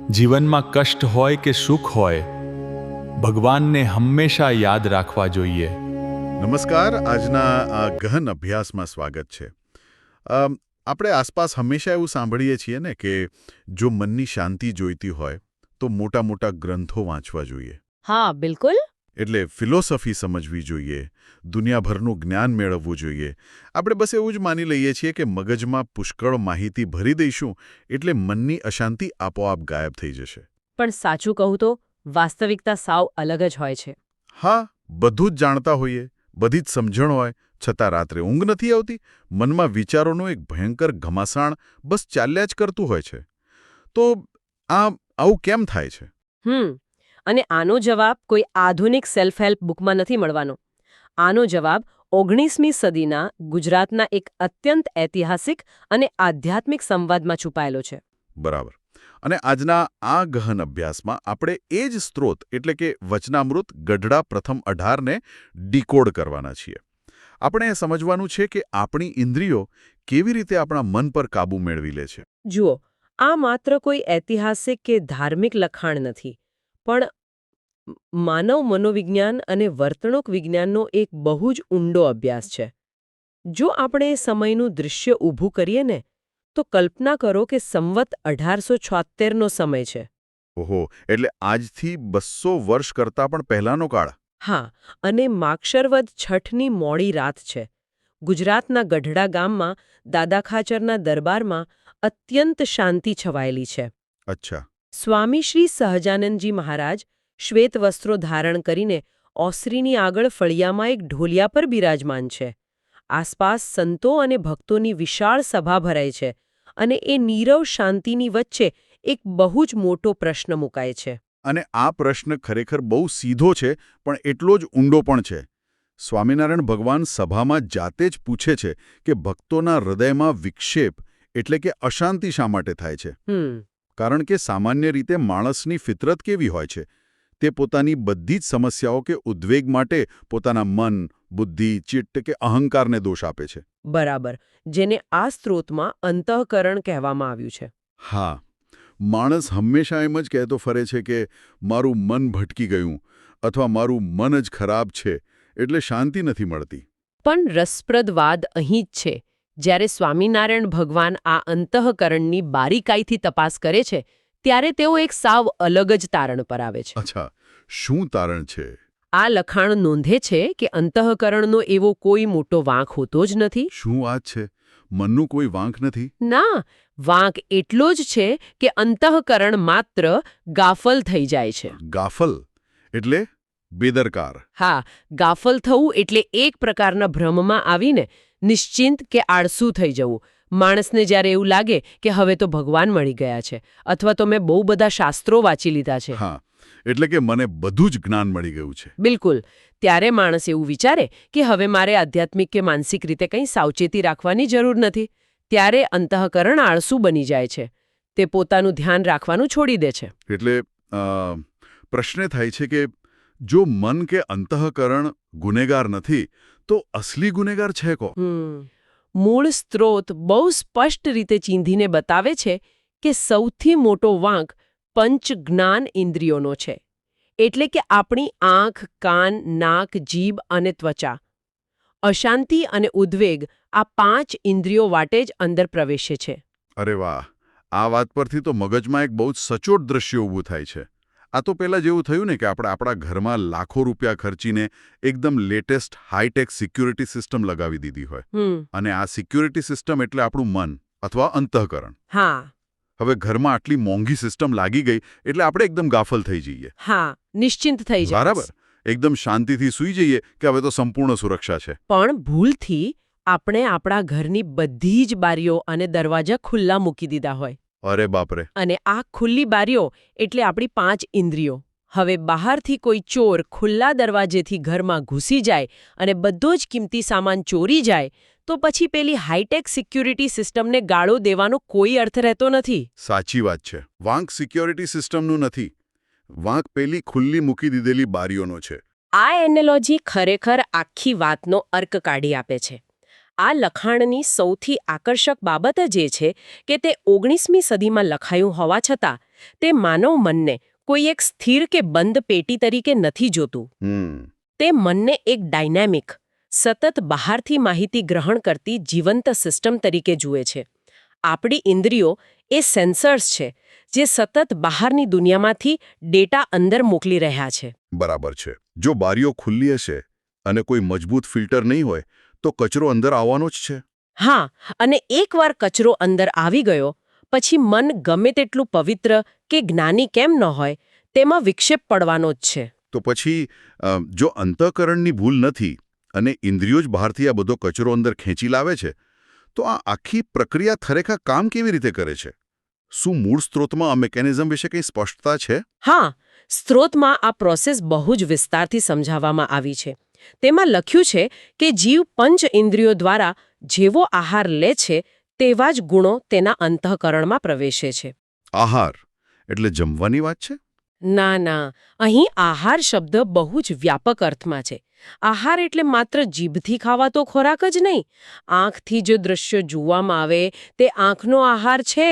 જીવનમાં કષ્ટ હોય કે સુખ હોય, ભગવાનને હંમેશા યાદ રાખવા જોઈએ. નમસ્કાર. આજના આ ગહન અભ્યાસમાં સ્વાગત છે. આપણે આસપાસ હંમેશા એવું સાંભળીએ છીએ ને કે જો મનની શાંતિ જોઈતી હોય તો મોટા મોટા ગ્રંથો વાંચવા જોઈએ. હા, બિલકુલ. એટલે ફિલોસોફી સમજવી જોઈએ, દુનિયાભરનું જ્ઞાન મેળવવું જોઈએ. આપણે બસ એવું જ માની લઈએ છીએ કે મગજમાં પુષ્કળ માહિતી ભરી દઈશું એટલે મનની અશાંતિ આપોઆપ ગાયબ થઈ જશે. પણ સાચું કહું તો વાસ્તવિકતા સાવ અલગ જ હોય છે. હા, બધું જ જાણતા હોઈએ, બધી જ સમજણ હોય, છતાં રાત્રે ઊંઘ નથી આવતી. મનમાં વિચારોનું એક ભયંકર ઘમાસાણ બસ ચાલ્યા જ કરતું હોય છે. તો આવું કેમ થાય છે? અને આનો જવાબ કોઈ આધુનિક સેલ્ફ હેલ્પ બુકમાં નથી મળવાનો. આનો જવાબ 19મી સદીના ગુજરાતના એક અત્યંત ઐતિહાસિક અને આધ્યાત્મિક સંવાદમાં છુપાયેલો છે. બરાબર. અને આજના આ ગહન અભ્યાસમાં આપણે એ જ સ્ત્રોત એટલે કે વચનામૃત ગઢડા પ્રથમ 18ને ડીકોડ કરવાના છીએ. આપણે એ સમજવાનું છે કે આપણી ઇન્દ્રિયો કેવી રીતે આપણા મન પર કાબૂ મેળવી લે છે. જુઓ, આ માત્ર કોઈ ઐતિહાસિક કે ધાર્મિક લખાણ નથી, પણ માનવ મનોવિજ્ઞાન અને વર્તણૂક વિજ્ઞાનનો એક બહુ જ ઊંડો અભ્યાસ છે. જો આપણે સમયનું દૃશ્ય ઊભું કરીએ ને, તો કલ્પના કરો કે સંવત 1876નો સમય છે. ઓહો, એટલે આજથી 200 વર્ષ કરતાં પણ પહેલાનો કાળ. હા, અને માક્ષરવદ છઠની મોડી રાત છે. ગુજરાતના ગઢડા ગામમાં દાદા ખાચરના દરબારમાં અત્યંત શાંતિ છવાયેલી છે. અચ્છા. સ્વામી શ્રી સહજાનંદજી મહારાજ શ્વેત વસ્ત્રો ધારણ કરીને ઓસરીની આગળ ફળિયામાં એક ઢોલિયા પર બિરાજમાન છે. આસપાસ સંતો અને ભક્તોની વિશાળ સભા ભરાય છે, અને એ નીરવ શાંતિની વચ્ચે એક બહુ જ મોટો પ્રશ્ન મુકાય છે. અને આ પ્રશ્ન ખરેખર બહુ સીધો છે, પણ એટલો જ ઊંડો પણ છે. સ્વામિનારાયણ ભગવાન સભામાં જાતે જ પૂછે છે કે ભક્તોના હૃદયમાં વિક્ષેપ એટલે કે અશાંતિ શા માટે થાય છે. કારણ કે સામાન્ય રીતે માણસની ફિતરત કેવી હોય છે? તે પોતાની બધી જ સમસ્યાઓ કે ઉદ્વેગ માટે પોતાના મન, બુદ્ધિ, ચિત્ત કે અહંકારને દોષ આપે છે. બરાબર, જેને આ સ્ત્રોતમાં અંતઃકરણ કહેવામાં આવ્યું છે. હા, માણસ હંમેશા એમ જ કહેતો ફરે છે કે મારું મન ભટકી ગયું અથવા મારું મન જ ખરાબ છે, એટલે શાંતિ નથી મળતી. પણ રસપ્રદ વાત અહીં જ છે. જ્યારે સ્વામિનારાયણ ભગવાન આ અંતઃકરણની બારીકાઈથી તપાસ કરે છે, ત્યારે તેઓ એક સાવ અલગ જ તારણ પર આવે છે. અચ્છા, શું તારણ છે? આ લખાણ નોંધે છે કે અંતઃકરણનો એવો કોઈ મોટો વાંક હોતો જ નથી. શું વાત છે? મનનું કોઈ વાંક નથી? ના, વાંક એટલો જ છે કે અંતઃકરણ માત્ર ગાફલ થઈ જાય છે. ગાફલ એટલે બેદરકાર. હા, ગાફલ થવું એટલે એક પ્રકારના ભ્રમમાં આવીને નિશ્ચિંત કે આળસુ થઈ જવું. માણસને જ્યારે એવું લાગે કે હવે તો ભગવાન મળી ગયા છે, અથવા તો મેં બહુ બધા શાસ્ત્રો વાંચી લીધા છે. હા, એટલે કે મને બધું જ જ્ઞાન મળી ગયું છે. બિલકુલ. ત્યારે માણસ એવું વિચારે કે હવે મારે આધ્યાત્મિક કે માનસિક રીતે કંઈ સાવચેતી રાખવાની જરૂર નથી. ત્યારે અંતઃકરણ આળસુ બની જાય છે. તે પોતાનું ધ્યાન રાખવાનું છોડી દે છે. એટલે પ્રશ્ન થાય છે કે જો મન કે અંતઃકરણ ગુનેગાર નથી, તો અસલી ગુનેગાર છે કો? મૂળ સ્ત્રોત બહુ સ્પષ્ટ રીતે ચીંધીને બતાવે છે કે સૌથી મોટો વાંક પંચ જ્ઞાન ઇન્દ્રિયોનો છે. એટલે કે આપણી આંખ, કાન, નાક, જીભ અને ત્વચા. અશાંતિ અને ઉદ્વેગ આ 5 ઇન્દ્રિયો વાટે જ અંદર પ્રવેશે છે. અરે વાહ! આ વાત પરથી તો મગજમાં એક બહુ જ સચોટ દ્રશ્ય ઊભું થાય છે. આ તો પહેલાં જેવું થયું ને કે આપણે આપણા ઘરમાં લાખો રૂપિયા ખર્ચીને એકદમ લેટેસ્ટ હાઈટેક સિક્યુરિટી સિસ્ટમ લગાવી દીધી હોય. અને આ સિક્યુરિટી સિસ્ટમ એટલે આપણું મન અથવા અંતઃકરણ. હા. હવે ઘરમાં આટલી મોંઘી સિસ્ટમ લાગી ગઈ એટલે આપણે એકદમ ગાફલ થઈ જઈએ. હા, નિશ્ચિંત થઈ જાય. બરાબર. એકદમ શાંતિથી સૂઈ જઈએ કે હવે તો સંપૂર્ણ સુરક્ષા છે. પણ ભૂલથી આપણે આપણા ઘરની બધી જ બારીઓ અને દરવાજા ખુલ્લા મૂકી દીધા હોય. અરે બાપરે! અને આ ખુલ્લી બારીઓ એટલે આપણી 5 ઇન્દ્રિયો. હવે બહારથી કોઈ ચોર ખુલ્લા દરવાજેથી ઘરમાં ઘૂસી જાય અને બધો જ કિંમતી સામાન ચોરી જાય, તો પછી પેલી હાઈટેક સિક્યુરિટી સિસ્ટમને ગાળો દેવાનો કોઈ અર્થ રહેતો નથી. સાચી વાત છે. વાંક સિક્યોરિટી સિસ્ટમનું નથી. વાંક પેલી ખુલ્લી મૂકી દીધેલી બારીઓનો છે. આ એનાલોજી ખરેખર આખી વાતનો અર્ક કાઢી આપે છે. આ લખાણની સૌથી આકર્ષક બાબત જ એ છે કે તે 19મી સદીમાં લખાયું હોવા છતાં તે માનવ મનને કોઈ એક સ્થિર કે બંધ પેટી તરીકે નથી જોતું. તે મનને એક ડાયનેમિક, સતત બહારથી માહિતી ગ્રહણ કરતી જીવંત સિસ્ટમ તરીકે જુએ છે. આપણી ઇન્દ્રિયો એ સેન્સર્સ છે જે સતત બહારની દુનિયામાંથી ડેટા અંદર મોકલી રહ્યા છે. બરાબર છે. જો બારીઓ ખુલ્લી હશે અને કોઈ મજબૂત ફિલ્ટર નહીં હોય તો કચરો અંદર આવવાનો જ છે. હા, અને એકવાર કચરો અંદર આવી ગયો પછી મન ગમે તેટલું પવિત્ર કે જ્ઞાની કેમ ન હોય તેમાં વિક્ષેપ પડવાનો જ છે. તો પછી જો અંતઃકરણની ભૂલ નથી અને ઇન્દ્રિયો જ બહારથી આ બધો કચરો અંદર ખેંચી લાવે છે તો આ આખી પ્રક્રિયા ખરેખર કામ કેવી રીતે કરે છે? શું મૂળ સ્ત્રોતમાં આ મિકેનિઝમ વિશે કંઈ સ્પષ્ટતા છે? હા, સ્ત્રોતમાં આ પ્રોસેસ બહુ જ વિસ્તારથી સમજાવવામાં આવી છે. તેમાં લખ્યું છે કે જીવ પંચ ઇન્દ્રિયો દ્વારા જેવો આહાર લે છે તેવા જ ગુણો તેના અંતઃકરણમાં પ્રવેશે છે. આહાર એટલે જમવાની વાત છે? ના, અહીં આહાર શબ્દ બહુ જ વ્યાપક અર્થમાં છે. આહાર એટલે માત્ર જીભથી ખાવાતો ખોરાક જ નહીં. આંખથી જે દૃશ્ય જોવામાં આવે તે આંખનો આહાર છે.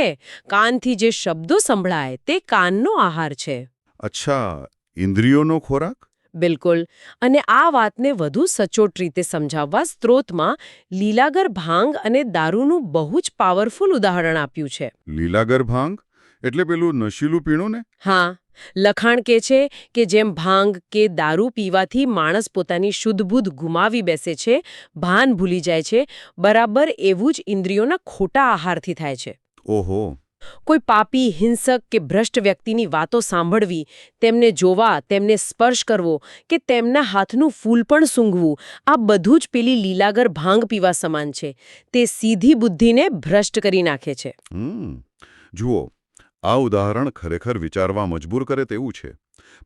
કાનથી જે શબ્દો સંભળાય તે કાનનો આહાર છે. અચ્છા, ઇન્દ્રિયોનો ખોરાક? બિલકુલ. અને આ વાતને વધુ સચોટ રીતે સમજાવવા સ્ત્રોતમાં લીલાગર ભાંગ અને દારૂનું બહુ જ પાવરફુલ ઉદાહરણ આપ્યું છે. લીલાગર ભાંગ એટલે પેલું નશીલું પીણું ને? હા, લખાણ કે છે કે જેમ ભાંગ કે દારૂ પીવાથી માણસ પોતાની શુદ્ધ-બુદ્ધ ગુમાવી બેસે છે, ભાન ભૂલી જાય છે, બરાબર એવું જ ઇન્દ્રિયોના ખોટા આહારથી થાય છે. ઓહો. કોઈ પાપી, હિંસક કે ભ્રષ્ટ વ્યક્તિની વાતો સાંભળવી, તેમને જોવા, તેમને સ્પર્શ કરવો કે તેમના હાથનું ફૂલ પણ સૂંઘવું, આ બધું જ પેલી લીલાગર ભાંગ પીવા સમાન છે. તે સીધી બુદ્ધિને ભ્રષ્ટ કરી નાખે છે. જુઓ, આ ઉદાહરણ ખરેખર વિચારવા મજબૂર કરે તેવું છે.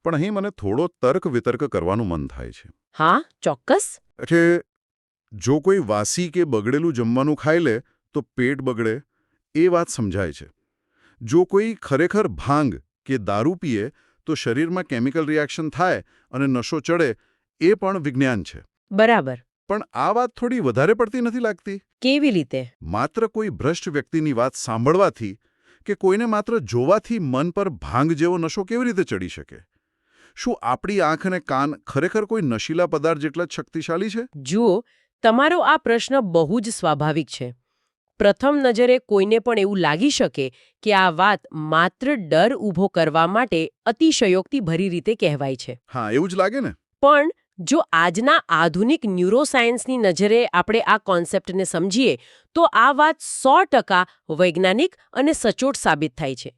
પણ અહીં મને થોડો તર્ક વિતર્ક કરવાનું મન થાય છે. હા, ચોક્કસ. એટલે જો કોઈ વાસી કે બગડેલું જમવાનું ખાઈ લે તો પેટ બગડે એ વાત સમજાય છે. જો કોઈ ખરેખર ભાંગ કે દારૂ પીએ તો શરીરમાં કેમિકલ રિએક્શન થાય અને નશો ચડે એ પણ વિજ્ઞાન છે. બરાબર. પણ આ વાત થોડી વધારે પડતી નથી લાગતી? કેવી રીતે? માત્ર કોઈ ભ્રષ્ટ વ્યક્તિની વાત સાંભળવાથી કે કોઈને માત્ર જોવાથી મન પર ભાંગ જેવો નશો કેવી રીતે ચડી શકે? શું આપણી આંખ અને કાન ખરેખર કોઈ નશીલા પદાર્થ જેટલા જ શક્તિશાળી છે? જુઓ, તમારો આ પ્રશ્ન બહુ જ સ્વાભાવિક છે. પ્રથમ નજરે કોઈને પણ એવું લાગી શકે કે આ વાત માત્ર ડર ઊભો કરવા માટે અતિશયોક્તિભરી રીતે કહેવાય છે. હા, એવું જ લાગે ને? પણ જો આજના આધુનિક ન્યુરોસાયન્સની નજરે આપણે આ કોન્સેપ્ટને સમજીએ તો આ વાત 100% વૈજ્ઞાનિક અને સચોટ સાબિત થાય છે.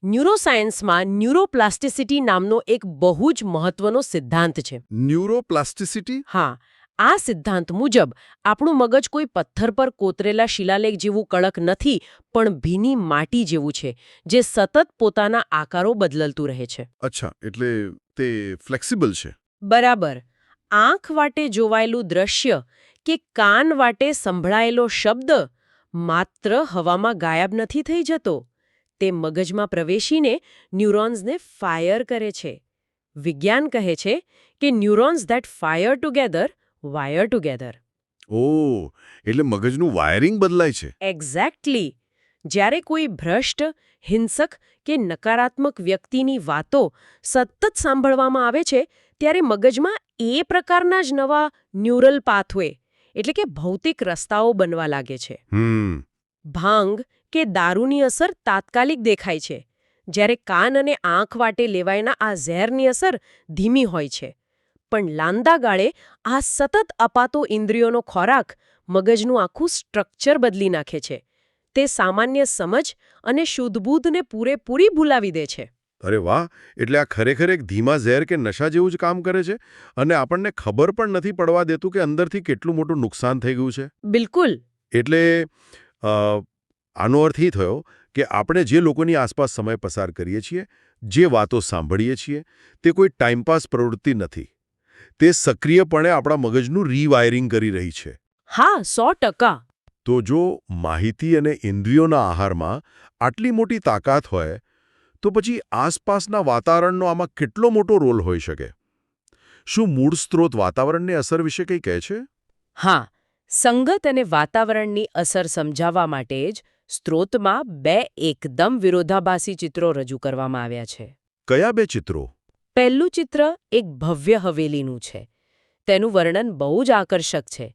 ન્યુરોસાયન્સમાં ન્યુરોપ્લાસ્ટિસિટી નામનો એક બહુ જ મહત્વનો સિદ્ધાંત છે. ન્યુરોપ્લાસ્ટિસિટી? હા, આ સિદ્ધાંત મુજબ આપણું મગજ કોઈ પથ્થર પર કોતરેલા શિલાલેખ જેવું કડક નથી, પણ ભીની માટી જેવું છે, જે સતત પોતાના આકારો બદલતું રહે છે. અચ્છા, એટલે તે ફ્લેક્સિબલ છે. બરાબર. આંખ વાટે જોવાયેલું દ્રશ્ય કે કાન વાટે સંભળાયેલો શબ્દ માત્ર હવામાં ગાયબ નથી થઈ જતો. તે મગજમાં પ્રવેશીને ન્યુરોન્સને ફાયર કરે છે. વિજ્ઞાન કહે છે કે neurons that fire together wire together. Oh, એટલે મગજનું વાયરિંગ બદલાય છે. એક્ઝેક્ટલી. જ્યારે કોઈ ભ્રષ્ટ, હિંસક કે નકારાત્મક વ્યક્તિની વાતો સતત સાંભળવામાં આવે છે ત્યારે મગજમાં એ પ્રકારના જ નવા ન્યુરલ પાથવે એટલે કે ભૌતિક રસ્તાઓ બનવા લાગે છે. ભાંગ કે દારૂની અસર તાત્કાલિક દેખાય છે, જ્યારે કાન અને આંખ વાટે લેવાયેલા આ ઝેરની અસર ધીમી હોય છે. પણ લાંદા ગાળે આ સતત અપાતો ઇન્દ્રિયોનો ખોરાક મગજનું આખું સ્ટ્રક્ચર બદલી નાખે છે. તે સામાન્ય સમજ અને શુદ્ધબુદ્ધને પૂરેપૂરી ભૂલાવી દે છે. અરે વાહ! એટલે આ ખરેખર એક ધીમા ઝેર કે નશા જેવું જ કામ કરે છે અને આપણને ખબર પણ નથી પડવા દેતું કે અંદરથી કેટલું મોટું નુકસાન થઈ ગયું છે. બિલકુલ. એટલે આનો અર્થ એ થયો કે આપણે જે લોકોની આસપાસ સમય પસાર કરીએ છીએ, જે વાતો સાંભળીએ છીએ, તે કોઈ ટાઈમપાસ પ્રવૃત્તિ નથી. તે સક્રિયપણે આપણા મગજનું રીવાયરિંગ કરી રહી છે. હા, 100%. તો જો માહિતી અને ઇન્દ્રિયોના આહારમાં આટલી મોટી તાકાત હોય તો પછી આસપાસના વાતાવરણનો આમાં કેટલો મોટો રોલ હોઈ શકે? શું મૂળ સ્ત્રોત વાતાવરણની અસર વિશે કંઈ કહે છે? હા, સંગત અને વાતાવરણની અસર સમજાવવા માટે જ સ્ત્રોતમાં 2 એકદમ વિરોધાભાસી ચિત્રો રજૂ કરવામાં આવ્યા છે. કયા 2 ચિત્રો? પહેલું ચિત્ર એક ભવ્ય હવેલીનું છે. તેનું વર્ણન બહુ જ આકર્ષક છે.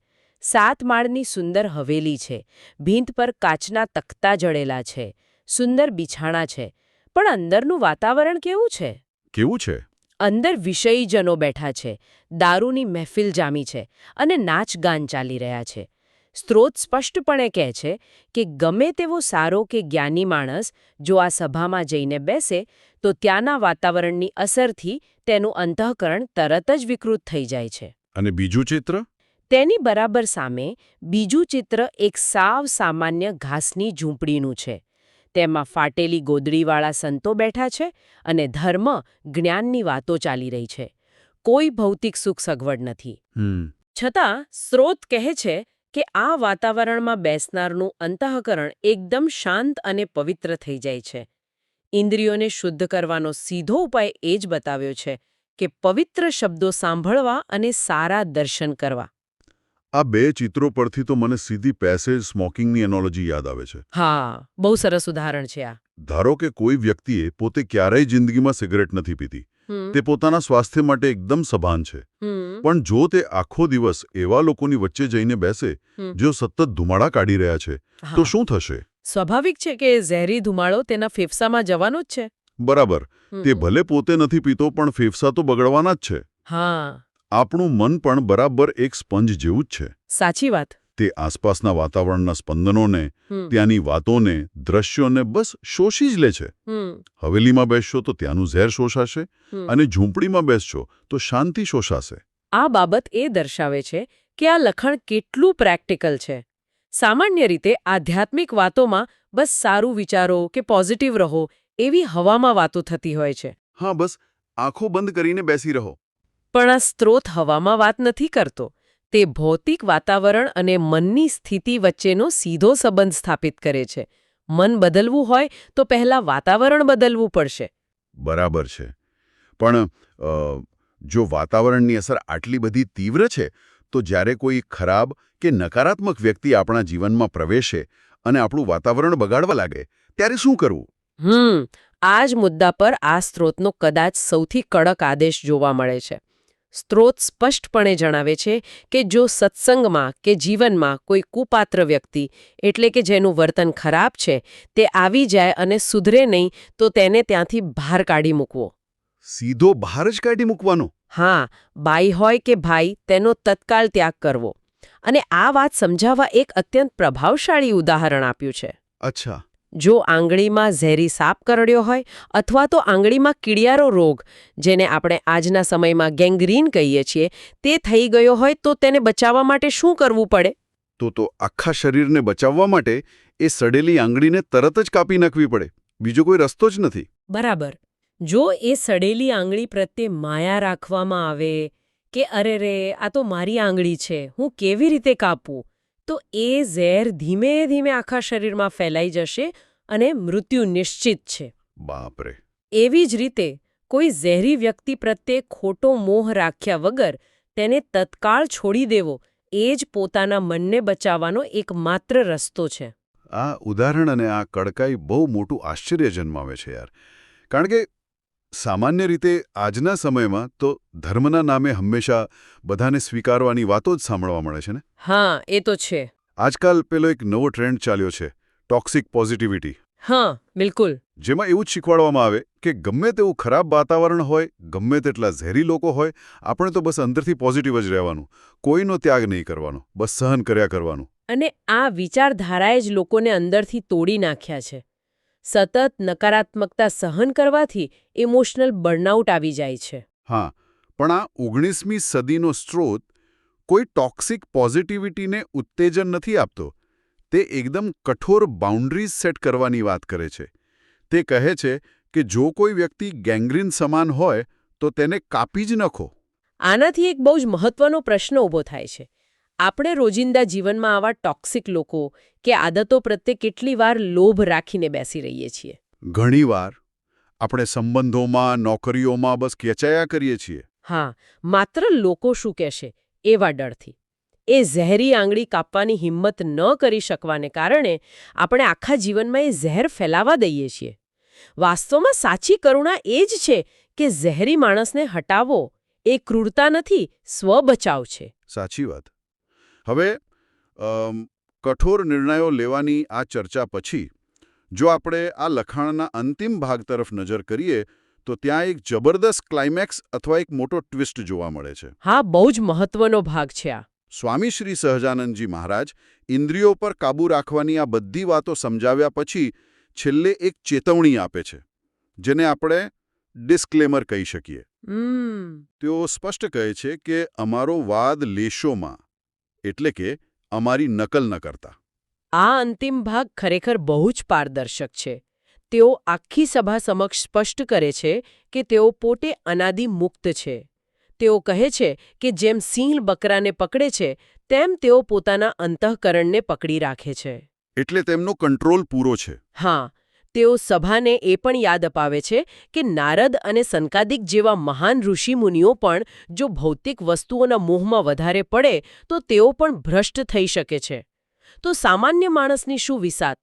7 માળની સુંદર હવેલી છે. ભીંત પર કાચના તખ્તા જડેલા છે. સુંદર બિછાણા છે. પણ અંદરનું વાતાવરણ કેવું છે? કેવું છે? અંદર વિષયીજનો બેઠા છે, દારૂની મહેફિલ જામી છે અને નાચગાન ચાલી રહ્યા છે. સ્ત્રોત સ્પષ્ટપણે કહે છે કે ગમે તેવો સારો કે જ્ઞાની માણસ જો આ સભામાં જઈને બેસે તો ત્યાંના વાતાવરણની અસરથી તેનું અંતઃકરણ તરત જ વિકૃત થઈ જાય છે. અને બીજું ચિત્ર? તેની બરાબર સામે બીજું ચિત્ર એક સાવ સામાન્ય ઘાસની ઝૂંપડીનું છે. તેમાં ફાટેલી ગોદડીવાળા સંતો બેઠા છે અને ધર્મ, જ્ઞાનની વાતો ચાલી રહી છે. કોઈ ભૌતિક સુખ સગવડ નથી. છતાં સ્ત્રોત કહે છે કે આ વાતાવરણમાં બેસનારનું અંતઃકરણ એકદમ શાંત અને પવિત્ર થઈ જાય છે. ઇન્દ્રિયોને શુદ્ધ કરવાનો સીધો ઉપાય એ જ બતાવ્યો છે કે પવિત્ર શબ્દો સાંભળવા અને સારા દર્શન કરવા. આ 2 ચિત્રો પરથી તો મને સીધી પેસેજ સ્મોકિંગની એનોલોજી યાદ આવે છે. હા, બહુ સરસ ઉદાહરણ છે આ. ધારો કે કોઈ વ્યક્તિએ પોતે ક્યારેય જિંદગીમાં સિગરેટ નથી પીતી. તે પોતાના સ્વાસ્થ્ય માટે એકદમ સભાન છે. પણ જો તે આખો દિવસ એવા લોકોની વચ્ચે જઈને બેસે જેઓ સતત ધુમાડા કાઢી રહ્યા છે, તો શું થશે? સ્વાભાવિક છે કે ઝેરી ધુમાડો તેના ફેફસામાં જવાનો જ છે. બરાબર. તે ભલે પોતે નથી પીતો પણ ફેફસા તો બગડવાના જ છે. હા, આપણું મન પણ બરાબર એક સ્પંજ જેવું જ છે. સાચી વાત. તે આસપાસના વાતાવરણના સ્પંદનોને, ત્યાંની વાતોને, દ્રશ્યોને બસ શોષી જ લે છે. હવેલીમાં બેસશો તો ત્યાંનું ઝેર શોષાશે અને ઝૂંપડીમાં બેસશો તો શાંતિ શોષાશે. આ બાબત એ દર્શાવે છે કે આ લખાણ કેટલું પ્રેક્ટિકલ છે. સામાન્ય રીતે આધ્યાત્મિક વાતોમાં બસ સારું વિચારો કે પોઝિટિવ રહો એવી હવામાં વાતો થતી હોય છે. હા, બસ આંખો બંધ કરીને બેસી રહો. પણ આ સ્ત્રોત હવામાં વાત નથી કરતો. તે ભૌતિક વાતાવરણ અને મનની સ્થિતિ વચ્ચેનો સીધો સંબંધ સ્થાપિત કરે છે. મન બદલવું હોય તો પહેલા વાતાવરણ બદલવું પડશે. બરાબર છે. પણ જો વાતાવરણની અસર આટલી બધી તીવ્ર છે, તો જ્યારે કોઈ ખરાબ કે નકારાત્મક વ્યક્તિ આપણા જીવનમાં પ્રવેશે અને આપણું વાતાવરણ બગાડવા લાગે, ત્યારે શું કરવું? આ જ મુદ્દા પર આ સ્ત્રોતનો કદાચ સૌથી કડક આદેશ જોવા મળે છે. સ્ત્રોત સ્પષ્ટપણે જણાવે છે કે જો સત્સંગમાં કે જીવનમાં કોઈ કુપાત્ર વ્યક્તિ, એટલે કે જેનું વર્તન ખરાબ છે, તે આવી જાય અને સુધરે નહીં તો તેને ત્યાંથી બહાર કાઢી મૂકવો. સીધો બહાર જ કાઢી મૂકવાનો? હા, બાઈ હોય કે ભાઈ, તેનો તત્કાળ ત્યાગ કરવો. અને આ વાત સમજાવવા એક અત્યંત પ્રભાવશાળી ઉદાહરણ આપ્યું છે. અચ્છા. જો આંગળીમાં ઝેરી સાપ કરડ્યો હોય અથવા તો આંગળીમાં કીડિયારો રોગ, જેને આપણે આજના સમયમાં ગેંગ્રીન કહીએ છીએ, તે થઈ ગયો હોય તો તેને બચાવવા માટે શું કરવું પડે? તો આખા શરીરને બચાવવા માટે એ સડેલી આંગળીને તરત જ કાપી નાખવી પડે. બીજો કોઈ રસ્તો જ નથી. બરાબર. જો એ સડેલી આંગળી પ્રત્યે માયા રાખવામાં આવે કે અરે રે, આ તો મારી આંગળી છે, હું કેવી રીતે કાપું, તો એ ઝેર ધીમે ધીમે આખા શરીરમાં ફેલાઈ જશે અને મૃત્યુ નિશ્ચિત છે. બાપરે. એવી જ રીતે કોઈ ઝેરી વ્યક્તિ પ્રત્યે ખોટો મોહ રાખ્યા વગર તેને તત્કાળ છોડી દેવો એ જ પોતાના મનને બચાવવાનો એકમાત્ર રસ્તો છે. આ ઉદાહરણ અને આ કડકાઈ બહુ મોટું આશ્ચર્ય જન્માવે છે યાર. કારણ કે સામાન્ય રીતે આજના સમયમાં તો ધર્મના નામે હંમેશા બધાને સ્વીકારવાની વાતો જ સાંભળવા મળે છે ને. હા, એ તો છે. આજકાલ પેલો એક નવો ટ્રેન્ડ ચાલ્યો છે, ટોક્સિક પોઝિટિવિટી. હા, બિલકુલ. જેમાં એવું જ શીખવાડવામાં આવે કે ગમે તેવું ખરાબ વાતાવરણ હોય, ગમે તેટલા ઝેરી લોકો હોય, આપણે તો બસ અંદરથી પોઝિટિવ જ રહેવાનું, કોઈનો ત્યાગ નહીં કરવાનો, બસ સહન કર્યા કરવાનું. અને આ વિચારધારાએ જ લોકોને અંદરથી તોડી નાખ્યા છે. સતત નકારાત્મકતા સહન કરવાથી ઇમોશનલ બર્નઆઉટ આવી જાય છે. હા, પણ આ 19મી સદીનો સ્ત્રોત કોઈ ટોક્સિક પોઝિટિવિટીને ઉત્તેજન નથી આપતો. તે એકદમ કઠોર બાઉન્ડ્રીઝ સેટ કરવાની વાત કરે છે. તે કહે છે કે જો કોઈ વ્યક્તિ ગેંગ્રીન સમાન હોય તો તેને કાપી જ નાખો. આનાથી એક બહુ જ મહત્વનો પ્રશ્ન ઊભો થાય છે. આપણે રોજિંદા જીવનમાં આવા ટોક્સિક લોકો કે આદતો પ્રત્યે કેટલી વાર લોભ રાખીને બેસી રહીએ છીએ? ઘણીવાર આપણે સંબંધોમાં, નોકરીઓમાં બસ ખેંચાયા કરીએ છીએ. હા, માત્ર લોકો શું કહેશે એવા ડરથી. એ ઝેરી આંગળી કાપવાની હિંમત ન કરી શકવાને કારણે આપણે આખા જીવનમાં એ ઝેર ફેલાવા દઈએ છીએ. વાસ્તવમાં સાચી કરુણા એ જ છે કે ઝેરી માણસને હટાવો એ ક્રૂરતા નથી, સ્વબચાવ છે. સાચી વાત. હવે કઠોર નિર્ણયો લેવાની આ ચર્ચા પછી જો આપણે આ લખાણના અંતિમ ભાગ તરફ નજર કરીએ તો ત્યાં એક જબરદસ્ત ક્લાઇમેક્સ અથવા એક મોટો ટ્વિસ્ટ જોવા મળે છે. હા, બહુ જ મહત્વનો ભાગ છે આ. સ્વામી શ્રી સહજાનંદજી મહારાજ ઇન્દ્રિયો પર કાબૂ રાખવાની આ બધી વાતો સમજાવ્યા પછી છેલ્લે એક ચેતવણી આપે છે, જેને આપણે ડિસ્ક્લેમર કહી શકીએ. તેઓ સ્પષ્ટ કહે છે કે અમારો વાદ લેશોમાં, એટલે કે અમારી નકલ ન કરતા. આ અંતિમ ભાગ ખરેખર બહુ જ પારદર્શક છે. તેઓ આખી સભા સમક્ષ સ્પષ્ટ કરે છે કે તેઓ પોતે અનાદિ મુક્ત છે. તેઓ કહે છે કે જેમ સિંહ બકરાને પકડે છે તેમ તેઓ પોતાના અંતઃકરણને પકડી રાખે છે. એટલે તેમનો કંટ્રોલ પૂરો છે. હા, તેઓ સભાને એ પણ યાદ અપાવે છે કે નારદ અને સંકાદિક જેવા મહાન ઋષિમુનિઓ પણ જો ભૌતિક વસ્તુઓના મોહમાં વધારે પડે તો તેઓ પણ ભ્રષ્ટ થઈ શકે છે. તો સામાન્ય માણસની શું વિસાત?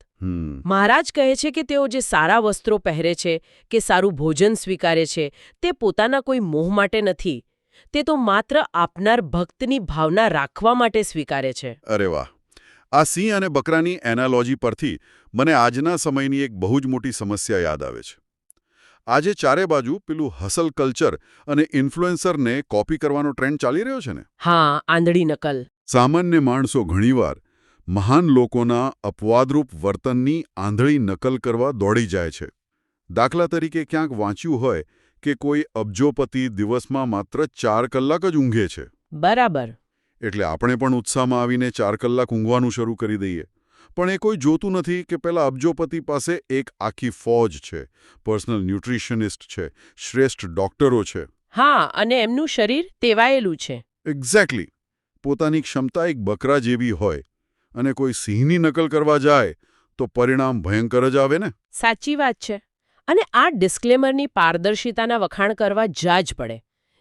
મહારાજ કહે છે કે તેઓ જે સારા વસ્ત્રો પહેરે છે કે સારું ભોજન સ્વીકારે છે તે પોતાના કોઈ મોહ માટે નથી. તે તો માત્ર આપનાર ભક્તની ભાવના રાખવા માટે સ્વીકારે છે. અરે વાહ! આ સિંહ અને બકરાની એનાલોજી પરથી મને આજના સમયની એક બહુ જ મોટી સમસ્યા યાદ આવે છે. આજે ચારે બાજુ પેલું હસલ કલ્ચર અને ઇન્ફ્લુએન્સરને કોપી કરવાનો ટ્રેન્ડ ચાલી રહ્યો છે ને? હા, આંધળી નકલ. સામાન્ય માણસો ઘણીવાર મહાન લોકોના અપવાદરૂપ વર્તનની આંધળી નકલ કરવા દોડી જાય છે. દાખલા તરીકે ક્યાંક વાંચ્યું હોય કે કોઈ અબજોપતિ દિવસમાં માત્ર 4 કલાક જ ઊંઘે છે. બરાબર. એટલે આપણે પણ ઉત્સાહમાં આવીને 4 કલાક ઊંઘવાનું શરૂ કરી દઈએ. પણ એ કોઈ જોતું નથી કે પેલા અબજોપતિ પાસે એક આખી ફોજ છે, પર્સનલ ન્યુટ્રિશનિસ્ટ છે, શ્રેષ્ઠ ડોક્ટરો છે. હા, અને એમનું શરીર તેવાયેલું છે. એક્ઝેક્ટલી. પોતાની ક્ષમતા એક બકરા જેવી હોય અને કોઈ સિંહની નકલ કરવા જાય તો પરિણામ ભયંકર જ આવે ને? સાચી વાત છે. અને આ ડિસ્ક્લેમરની પારદર્શિતાના વખાણ કરવા જ પડે.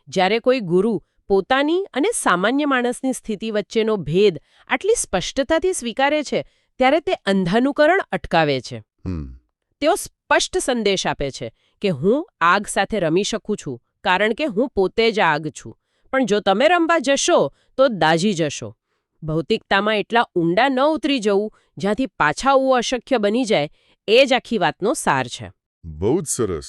જ્યારે કોઈ ગુરુ પોતાની અને સામાન્ય માણસની સ્થિતિ વચ્ચેનો ભેદ આટલી સ્પષ્ટતાથી સ્વીકારે છે ત્યારે તે અંધાનુકરણ અટકાવે છે. તેઓ સ્પષ્ટ સંદેશ આપે છે કે હું આગ સાથે રમી શકું છું કારણ કે હું પોતે જ આગ છું, પણ જો તમે રમવા જશો તો દાઝી જશો. ભૌતિકતામાં એટલા ઊંડા ન ઉતરી જવું જ્યાંથી પાછા આવવું અશક્ય બની જાય, એ જ આખી વાતનો સાર છે. બહુ જ સરસ.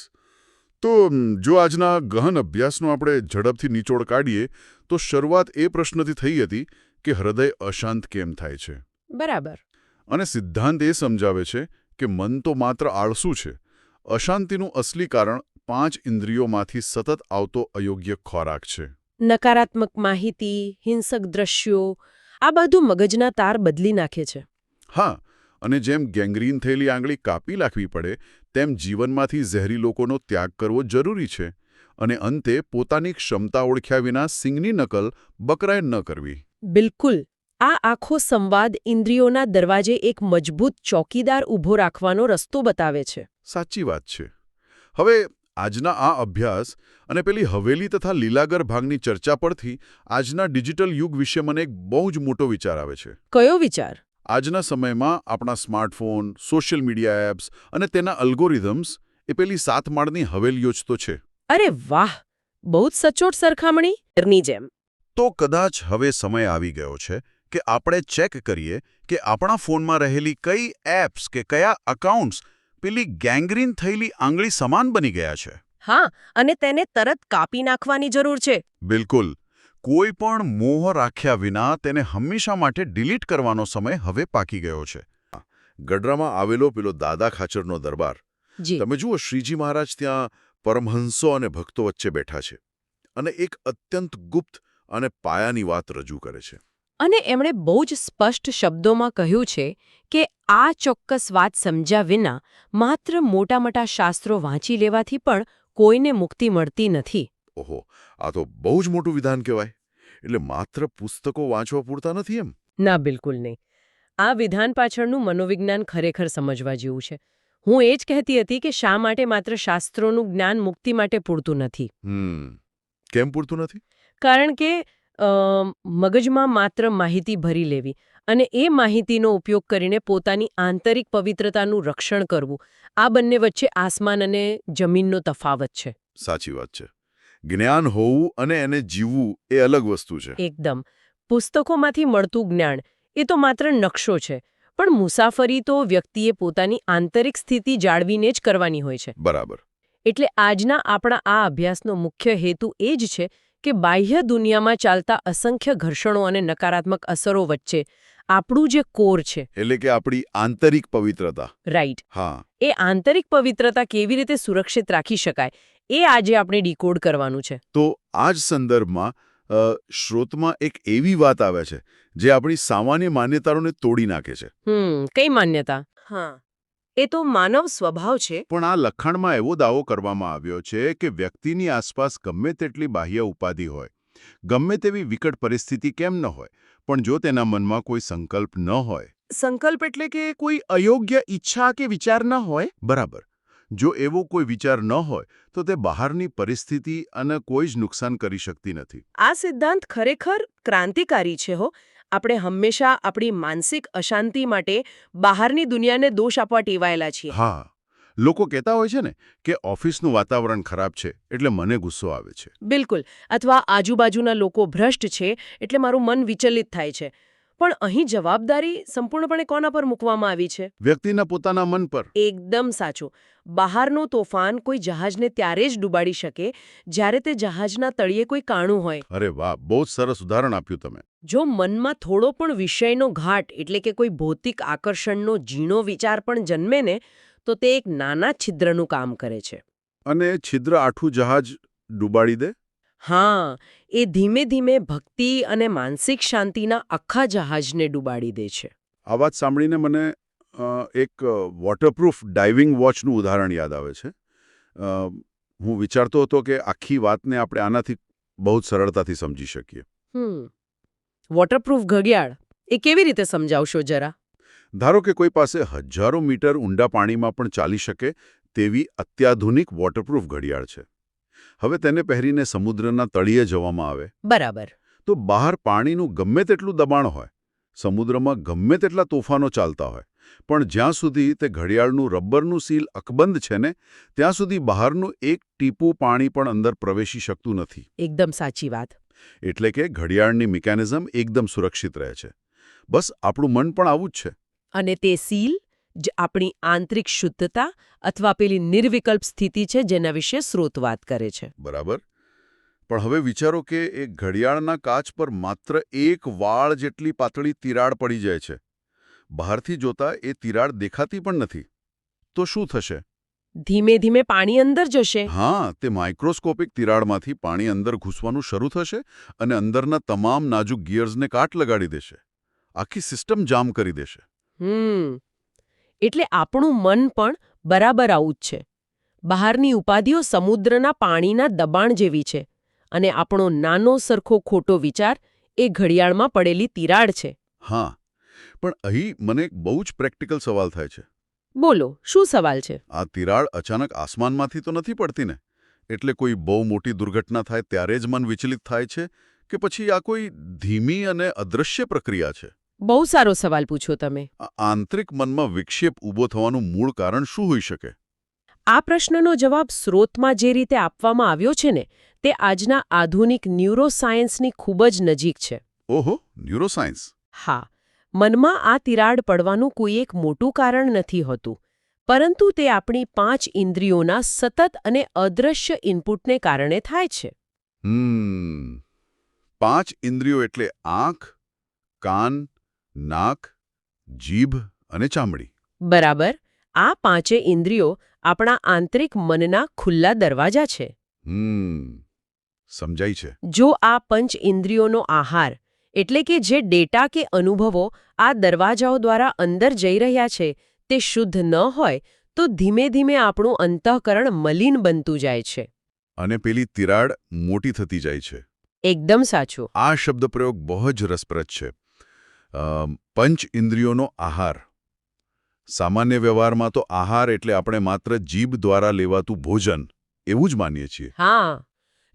તો જો આજના ગહન અભ્યાસનો આપણે ઝડપથી નિચોડ કાઢીએ તો શરૂઆત એ પ્રશ્નથી થઈ હતી કે હૃદય અશાંત કેમ થાય છે. બરાબર. અને સિદ્ધાંત એ સમજાવે છે કે મન તો માત્ર આળસુ છે. અશાંતિનું અસલી કારણ 5 ઇન્દ્રિયોમાંથી સતત આવતો અયોગ્ય ખોરાક છે. નકારાત્મક માહિતી, હિંસક દ્રશ્યો, આ બધું મગજના તાર બદલી નાખે છે. હા, અને જેમ ગેંગ્રીન થયેલી આંગળી કાપી નાખવી પડે તેમ જીવનમાંથી ઝેરી લોકોનો ત્યાગ કરવો જરૂરી છે. અને અંતે પોતાની ક્ષમતા ઓળખ્યા વિના સિંહની નકલ બકરાએ ન કરવી. બિલકુલ. આ આખો સંવાદ ઇન્દ્રિયોના દરવાજે એક મજબૂત ચોકીદાર ઊભો રાખવાનો રસ્તો બતાવે છે. સાચી વાત છે. હવે આજના આ અભ્યાસ અને પેલી હવેલી તથા લીલાગર ભાગની ચર્ચા પરથી આજના ડિજિટલ યુગ વિશે મને એક બહુ જ મોટો વિચાર આવે છે. કયો વિચાર? આજના સમયમાં આપણા સ્માર્ટફોન, સોશિયલ મીડિયા એપ્સ અને તેના અલ્ગોરિધમ્સ એ પેલી 7 માળની હવેલીઓ જ તો છે. અરે વાહ! બહુ જ સચોટ સરખામણી. એની જેમ. તો કદાચ હવે સમય આવી ગયો છે કે આપણે ચેક કરીએ કે આપણા ફોનમાં રહેલી કઈ એપ્સ કે કયા અકાઉન્ટ્સ પેલી ગેંગ્રીન થયેલી આંગળી સમાન બની ગયા છે. હા, અને તેને તરત કાપી નાખવાની જરૂર છે. બિલકુલ. કોઈ પણ મોહ રાખ્યા વિના તેને હંમેશા માટે ડિલીટ કરવાનો સમય હવે પાકી ગયો છે. ગઢડામાં આવેલો પેલો દાદા ખાચરનો દરબાર. તમે જુઓ, શ્રીજી મહારાજ ત્યાં પરમહંસો અને ભક્તો વચ્ચે બેઠા છે અને એક અત્યંત ગુપ્ત અને પાયાની વાત રજૂ કરે છે. અને એમણે બહુ જ સ્પષ્ટ શબ્દોમાં કહ્યું છે કે આ ચોક્કસ વાત સમજ્યા વિના માત્ર મોટા-મોટા શાસ્ત્રો વાંચી લેવાથી પણ કોઈને મુક્તિ મળતી નથી. ઓહો, આ તો બહુ જ મોટું વિધાન કહેવાય. એટલે માત્ર પુસ્તકો વાંચવા પૂરતા નથી એમ? ના, બિલકુલ નહીં. આ વિધાન પાછળનું મનોવિજ્ઞાન ખરેખર સમજવા જેવું છે. હું એ જ કહેતી હતી કે શા માટે માત્ર શાસ્ત્રોનું જ્ઞાન મુક્તિ માટે પૂરતું નથી. કેમ પૂરતું નથી? કારણ કે મગજમાં માત્ર માહિતી ભરી લેવી અને એ માહિતીનો ઉપયોગ કરીને પોતાની આંતરિક પવિત્રતાનું રક્ષણ કરવું, આ બંને વચ્ચે આસમાન અને જમીનનો તફાવત છે. સાચી વાત છે. જ્ઞાન હોવું અને એને જીવવું એ અલગ વસ્તુ છે. એકદમ. પુસ્તકોમાંથી મળતું જ્ઞાન એ તો માત્ર નકશો છે, પણ મુસાફરી તો વ્યક્તિએ પોતાની આંતરિક સ્થિતિ જાળવીને જ કરવાની હોય છે. બરાબર. એટલે આજના આપણા આ અભ્યાસનો મુખ્ય હેતુ એ જ છે કે બાહ્ય દુનિયામાં ચાલતા અસંખ્ય ઘર્ષણો અને નકારાત્મક અસરો વચ્ચે આપણું જે કોર છે, એટલે કે આપણી આંતરિક પવિત્રતા. રાઈટ, હા. એ આંતરિક પવિત્રતા કેવી રીતે સુરક્ષિત રાખી શકાય એ આજે આપણે ડીકોડ કરવાનું છે. તો આ જ સંદર્ભમાં શ્રોતમાં એક એવી વાત આવે છે જે આપણી સામાન્ય માન્યતાઓને તોડી નાખે છે. કઈ માન્યતા? હા, એ તો માનવ સ્વભાવ છે. પણ આ લખાણમાં એવો દાવો કરવામાં આવ્યો છે કે વ્યક્તિની આસપાસ ગમે તેટલી બાહ્ય ઉપાધિ હોય, ગમે તેવી વિકટ પરિસ્થિતિ કેમ ન હોય, પણ જો તેના મનમાં કોઈ સંકલ્પ ન હોય. સંકલ્પ એટલે કે કોઈ અયોગ્ય ઈચ્છા કે વિચાર ન હોય. બરાબર. જો એવો કોઈ વિચાર ન હોય તો તે બહારની પરિસ્થિતિ અને કોઈ જ નુકસાન કરી શકતી નથી. આ સિદ્ધાંત ખરેખર ક્રાંતિકારી છે હો. આપણે હંમેશા આપણી માનસિક અશાંતિ માટે બહારની દુનિયાને દોષ આપવા ટેવાયેલા છીએ. હા. લોકો કહેતા હોય છે ને કે ઓફિસનું વાતાવરણ ખરાબ છે એટલે મને ગુસ્સો આવે છે. બિલકુલ. અથવા આજુબાજુના લોકો ભ્રષ્ટ છે એટલે મારું મન વિચલિત થાય છે. પણ અહીં જવાબદારી સંપૂર્ણપણે કોના પર મૂકવામાં આવી છે? વ્યક્તિના પોતાના મન પર. એકદમ સાચું. બહારનું તોફાન કોઈ જહાજને ત્યારે જ ડૂબાડી શકે જ્યારે તે જહાજના તળિયે કોઈ કાણું હોય. અરે વાહ, બહુ જ સરસ ઉદાહરણ આપ્યું તમે. જો મનમાં થોડો પણ વિષયનો ઘાટ એટલે કે કોઈ ભૌતિક આકર્ષણનો ઝીણો વિચાર પણ જન્મે ને તો તે એક નાના છિદ્રનું કામ કરે છે. અને છિદ્ર આઠું જહાજ ડૂબાડી દે? હા, એ ધીમે ધીમે ભક્તિ અને માનસિક શાંતિના આખા જહાજને ડૂબાડી દે છે. આ વાત સાંભળીને મને એક વોટરપ્રૂફ ડાઇવિંગ વોચનું ઉદાહરણ યાદ આવે છે. હું વિચારતો હતો કે આખી વાતને આપણે આનાથી બહુ જ સરળતાથી સમજી શકીએ. વોટરપ્રૂફ ઘડિયાળ એ કેવી રીતે સમજાવશો જરા? ધારો કે કોઈ પાસે હજારો મીટર ઊંડા પાણીમાં પણ ચાલી શકે તેવી અત્યાધુનિક વોટરપ્રૂફ ઘડિયાળ છે. હવે તેને પહેરીને સમુદ્રના તળિયે જવામાં આવે. બરાબર. તો બહાર પાણીનું ગમે તેટલું દબાણ હોય, સમુદ્રમાં ગમે તેટલા તોફાનો ચાલતા હોય, પણ જ્યાં સુધી તે ઘડિયાળનું રબરનું સીલ અકબંધ છે ને ત્યાં સુધી બહારનું એક ટીપું પાણી પણ અંદર પ્રવેશી શકતું નથી. એકદમ સાચી વાત. એટલે કે ઘડિયાળની મિકેનિઝમ એકદમ સુરક્ષિત રહે છે. બસ આપણું મન પણ આવું જ છે. અને તે સીલ જ આપણી આંતરિક શુદ્ધતા અથવા પેલી નિર્વિકલ્પ સ્થિતિ છે જેના વિશે સ્રોત વાત કરે છે. બરાબર. પણ હવે વિચારો કે એક ઘડિયાળના કાચ પર માત્ર એક વાળ જેટલી પાતળી તિરાડ પડી જાય છે. બહારથી જોતા એ તિરાડ દેખાતી પણ નથી. તો શું થશે? ધીમે ધીમે પાણી અંદર જશે. હા, તે માઇક્રોસ્કોપિક તિરાડમાંથી પાણી અંદર ઘૂસવાનું શરૂ થશે અને અંદરના તમામ નાજુક ગિયર્સને કાટ લગાડી દેશે. આખી સિસ્ટમ જામ કરી દેશે. એટલે આપણું મન પણ બરાબર આવું જ છે. બહારની ઉપાધિઓ સમુદ્રના પાણીના દબાણ જેવી છે અને આપણો નાનો સરખો ખોટો વિચાર એ ઘડિયાળમાં પડેલી તિરાડ છે. હા, પણ અહીં મને એક બહુ જ પ્રેક્ટિકલ સવાલ થાય છે. બોલો, શું સવાલ છે? આ તિરાડ અચાનક આસમાનમાંથી તો નથી પડતી ને? એટલે કોઈ બહુ મોટી દુર્ઘટના થાય ત્યારે જ મન વિચલિત થાય છે કે પછી આ કોઈ ધીમી અને અદૃશ્ય પ્રક્રિયા છે? બહુ સારો સવાલ પૂછો તમે. આંતરિક મનમાં વિક્ષેપ ઊભો થવાનું મૂળ કારણ શું હોઈ શકે? આ પ્રશ્નનો જવાબ સ્રોતમાં જે રીતે આપવામાં આવ્યો છે ને તે આજના આધુનિક ન્યુરોસાયન્સની ખૂબ જ નજીક છે. ઓહો, ન્યુરોસાયન્સ. હા, મનમાં આ તિરાડ પડવાનું કોઈ એક મોટું કારણ નથી હોતું, પરંતુ તે આપણી 5 ઇન્દ્રિયોના સતત અને અદૃશ્ય ઇનપુટને કારણે થાય છે. 5 ઇન્દ્રિયો એટલે આંખ, કાન, નાક, જીભ અને ચામડી. બરાબર. આ 5 ઇન્દ્રિયો આપણા આંતરિક મનના ખુલ્લા દરવાજા છે. સમજાય છે. જો આ 5 ઇન્દ્રિયોનો આહાર એટલે કે જે ડેટા કે અનુભવો આ દરવાજાઓ દ્વારા અંદર જઈ રહ્યા છે તે શુદ્ધ ન હોય તો ધીમે ધીમે આપણું અંતઃકરણ મલિન બનતું જાય છે. અને પેલી તિરાડ મોટી થતી જાય છે. એકદમ સાચું. આ શબ્દપ્રયોગ બહુ જ રસપ્રદ છે. પંચ ઇન્દ્રિયોનો આહાર. સામાન્ય વ્યવહારમાં તો આહાર એટલે આપણે માત્ર જીભ દ્વારા લેવાતું ભોજન એવું જ માનીએ છીએ. હા,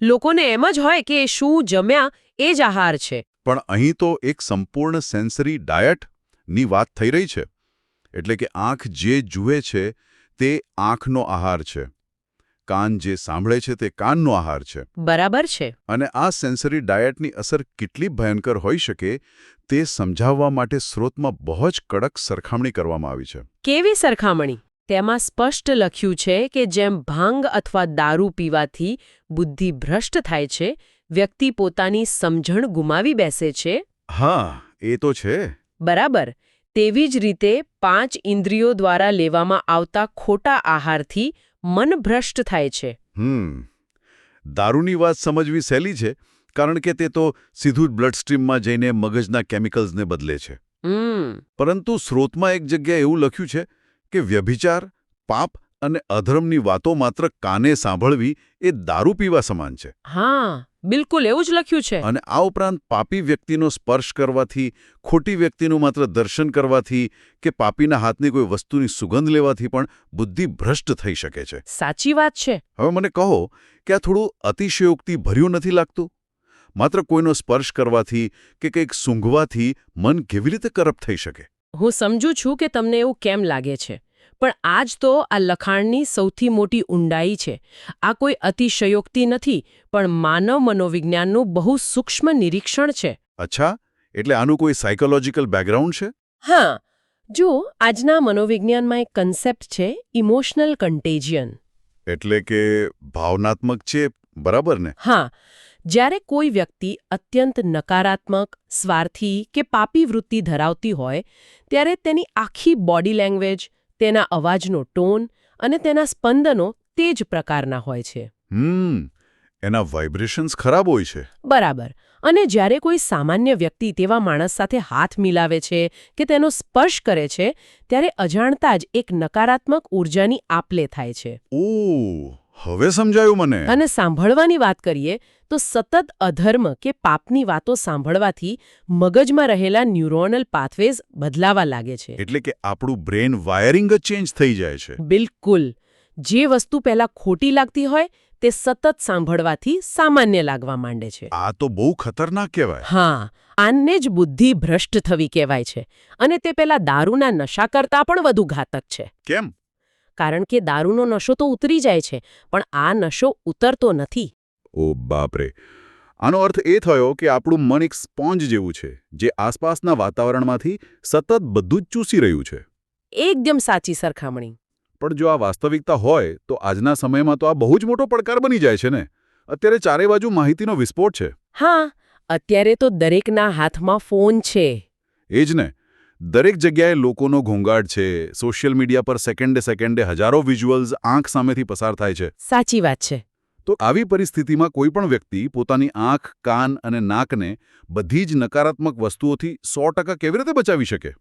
લોકોને એમ જ હોય કે શું જમ્યા એ જ આહાર છે. પણ અહીં તો એક સંપૂર્ણ સેન્સરી ડાયટની વાત થઈ રહી છે. એટલે કે આંખ જે જુએ છે તે આંખનો આહાર છે, કાન જે સાંભળે છે તે કાનનો આહાર છે. બરાબર છે. અને આ સેન્સરી ડાયટની અસર કેટલી ભયંકર હોઈ શકે તે સમજાવવા માટે સ્રોતમાં બહુ જ કડક સરખામણી કરવામાં આવી છે. કેવી સરખામણી? તેમાં સ્પષ્ટ લખ્યું છે કે જેમ ભાંગ અથવા દારૂ પીવાથી બુદ્ધિ ભ્રષ્ટ થાય છે, વ્યક્તિ પોતાની સમજણ ગુમાવી બેસે છે. હા, એ તો છે. બરાબર. તેવી જ રીતે 5 ઇન્દ્રિયો દ્વારા લેવામાં આવતા ખોટા આહારથી મન ભ્રષ્ટ થાય છે. દારૂની વાત સમજવી સહેલી છે, કારણ કે તે તો સીધું જ બ્લડસ્ટ્રીમમાં જઈને મગજના કેમિકલ્સને બદલે છે. પરંતુ સ્રોતમાં એક જગ્યાએ એવું લખ્યું છે કે વ્યભિચાર, પાપ અને અધર્મની વાતો માત્ર કાને સાંભળવી એ દારૂ પીવા સમાન છે. હા, બિલકુલ એવું જ લખ્યું છે. અને આ ઉપરાંત પાપી વ્યક્તિનો સ્પર્શ કરવાથી, ખોટી વ્યક્તિનું માત્ર દર્શન કરવાથી કે પાપીના હાથની કોઈ વસ્તુની સુગંધ લેવાથી પણ બુદ્ધિ ભ્રષ્ટ થઈ શકે છે. સાચી વાત છે. હવે મને કહો કે આ થોડું અતિશયોક્તિ ભર્યું નથી લાગતું? માત્ર કોઈનો સ્પર્શ કરવાથી કે કંઈક સૂંઘવાથી મન કેવી રીતે કરપ્ટ થઈ શકે? હું સમજુ છું કે તમને એવું કેમ લાગે છે, પણ આ જ તો આ લખાણની સૌથી મોટી ઊંડાઈ છે. આ કોઈ અતિશયોક્તિ નથી, પણ માનવ મનોવિજ્ઞાનનું બહુ સૂક્ષ્મ નિરીક્ષણ છે. અચ્છા, એટલે આનું કોઈ સાયકોલોજીકલ બેકગ્રાઉન્ડ છે? હા, જો આજના મનોવિજ્ઞાનમાં એક કન્સેપ્ટ છે ઇમોશનલ કન્ટેજિયન. એટલે કે ભાવનાત્મક ચેપ, બરાબર ને? હા, જ્યારે કોઈ વ્યક્તિ અત્યંત નકારાત્મક, સ્વાર્થી કે પાપી વૃત્તિ ધરાવતી હોય, ત્યારે તેની આખી બોડી લેંગ્વેજ, તેના અવાજનો ટોન અને તેના સ્પંદનો તે જ પ્રકારના હોય છે. એના વાઇબ્રેશન્સ ખરાબ હોય છે. બરાબર. અને જ્યારે કોઈ સામાન્ય વ્યક્તિ તેવા માણસ સાથે હાથ મિલાવે છે કે તેનો સ્પર્શ કરે છે, ત્યારે અજાણતા જ એક નકારાત્મક ઊર્જાની આપ-લે થાય છે. ઓહ, હવે સમજાયું મને. અને સાંભળવાની વાત કરીએ તો સતત અધર્મ કે પાપની વાતો સાંભળવાથી મગજમાં રહેલા ન્યુરોનલ પાથવેઝ બદલાવા લાગે છે. એટલે કે આપણું બ્રેન વાયરિંગ જ ચેન્જ થઈ જાય છે. બિલકુલ. જે વસ્તુ પહેલા ખોટી લાગતી હોય તે સતત સાંભળવાથી સામાન્ય લાગવા માંડે છે. આ તો બહુ ખતરનાક કહેવાય. હા, આને જ બુદ્ધિ ભ્રષ્ટ થવી કહેવાય છે. અને તે પેલા દારૂના નશા કરતાં પણ વધુ ઘાતક છે. કેમ? કારણ કે દારૂનો નશો તો ઉતરી જાય છે, પણ આ નશો ઉતરતો નથી. ઓ બાપરે! આનો અર્થ એ થયો કે આપણું મન એક સ્પોન્જ જેવું છે, જે આસપાસના વાતાવરણમાંથી સતત બધું જ ચૂસી રહ્યું છે. એકદમ સાચી સરખામણી. પણ જો આ વાસ્તવિકતા હોય તો આજના સમયમાં તો આ બહુ જ મોટો પડકાર બની જાય છે ને. અત્યારે ચારે બાજુ માહિતીનો વિસ્ફોટ છે. હા, અત્યારે તો દરેકના હાથમાં ફોન છે. એ જ ને. દરેક જગ્યાએ લોકોનો ઘોંઘાટ છે. સોશિયલ મીડિયા પર સેકન્ડે સેકન્ડે હજારો વિઝ્યુઅલ્સ આંખ સામેથી પસાર થાય છે. સાચી વાત છે. તો આવી પરિસ્થિતિમાં કોઈ પણ વ્યક્તિ પોતાની આંખ, કાન અને નાકને બધી જ નકારાત્મક વસ્તુઓથી 100% કેવી રીતે બચાવી શકે?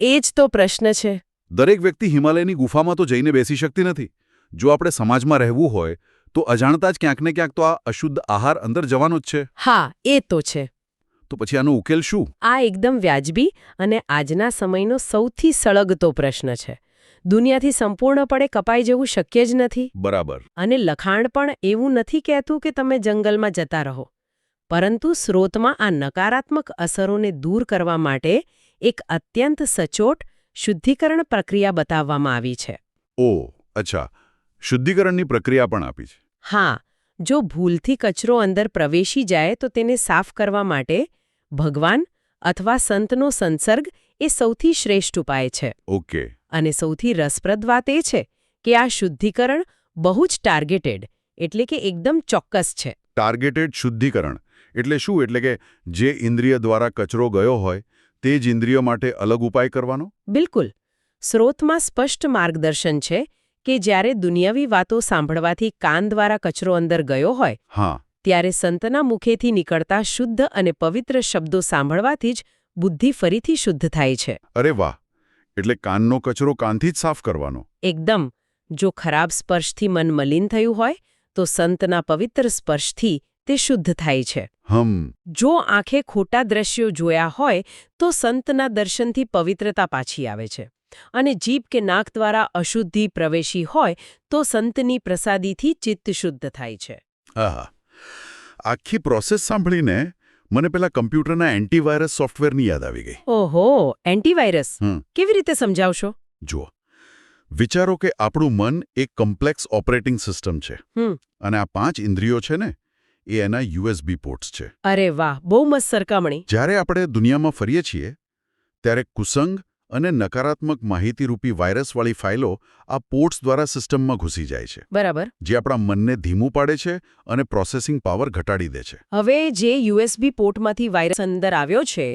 એ જ તો પ્રશ્ન છે. દરેક વ્યક્તિ હિમાલયની ગુફામાં તો જઈને બેસી શકતી નથી. જો આપણે સમાજમાં રહેવું હોય તો અજાણતા જ ક્યાંક ને ક્યાંક તો આ અશુદ્ધ આહાર અંદર જવાનો જ છે. હા, એ તો છે. તો પછી આનો ઉકેલ શું? આ એકદમ વ્યાજબી અને આજના સમયનો સૌથી સળગતો પ્રશ્ન છે. દુનિયાથી સંપૂર્ણપણે કપાઈ જવું શક્ય જ નથી. બરાબર. અને લખાણ પણ એવું નથી કહેતું કે તમે જંગલમાં જતા રહો, પરંતુ સ્રોતમાં આ નકારાત્મક અસરોને દૂર કરવા માટે એક અત્યંત સચોટ શુદ્ધિકરણ પ્રક્રિયા બતાવવામાં આવી છે. ઓહ, અચ્છા. શુદ્ધિકરણની પ્રક્રિયા પણ આપી છે. હા, જો ભૂલથી કચરો અંદર પ્રવેશી જાય તો તેને સાફ કરવા માટે ભગવાન અથવા સંતનો સંસર્ગ એ સૌથી શ્રેષ્ઠ ઉપાય છે. ઓકે. અને સૌથી રસપ્રદ વાત એ છે કે આ શુદ્ધિકરણ બહુ જ ટાર્ગેટેડ, એટલે કે એકદમ ચોક્કસ છે. ટાર્ગેટેડ શુદ્ધિકરણ એટલે શું? એટલે કે જે ઇન્દ્રિય દ્વારા કચરો ગયો હોય તે જ ઇન્દ્રિય માટે અલગ ઉપાય કરવાનો? બિલકુલ. સ્રોતમાં સ્પષ્ટ માર્ગદર્શન છે કે જ્યારે દુનિયાવી વાતો સાંભળવાથી કાન દ્વારા કચરો અંદર ગયો હોય, હા, ત્યારે સંતના મુખેથી નીકળતા શુદ્ધ અને પવિત્ર શબ્દો સાંભળવાથી જ બુદ્ધિ ફરીથી શુદ્ધ થાય છે. અરે વાહ! એટલે કાનનો કચરો કાનથી જ સાફ કરવાનો? એકદમ. જો ખરાબ સ્પર્શથી મન મલિન થયું હોય તો સંતના પવિત્ર સ્પર્શથી તે શુદ્ધ થાય છે. જો આંખે ખોટા દ્રશ્યો જોયા હોય તો સંતના દર્શનથી પવિત્રતા પાછી આવે છે. અને જીભ કે નાક દ્વારા અશુદ્ધિ પ્રવેશી હોય તો સંતની પ્રસાદીથી ચિત્ત શુદ્ધ થાય છે. આહા! આખી પ્રોસેસ સાંભળીને મને પેલા કમ્પ્યુટરના એન્ટીવાયરસ સોફ્ટવેરની યાદ આવી ગઈ. ઓહો, એન્ટીવાયરસ હમ. કેવી રીતે સમજાવશો? જુઓ, વિચારો કે આપણું મન એક કોમ્પ્લેક્સ ઓપરેટિંગ સિસ્ટમ છે હમ. અને આ 5 ઇન્દ્રિયો છે ને એ એના યુએસબી પોર્ટ્સ છે. અરે વાહ, બહુ મસ્ત સરખામણી. જ્યારે આપણે દુનિયામાં ફરીએ છીએ ત્યારે કુસંગ અને નકારાત્મક માહિતીરૂપી વાયરસવાળી ફાઇલો આ પોર્ટ્સ દ્વારા સિસ્ટમમાં ઘૂસી જાય છે, બરાબર. જે આપણા મનને ધીમું પાડે છે અને પ્રોસેસિંગ પાવર ઘટાડી દે છે. હવે જે યુએસબી પોર્ટમાંથી વાયરસ અંદર આવ્યો છે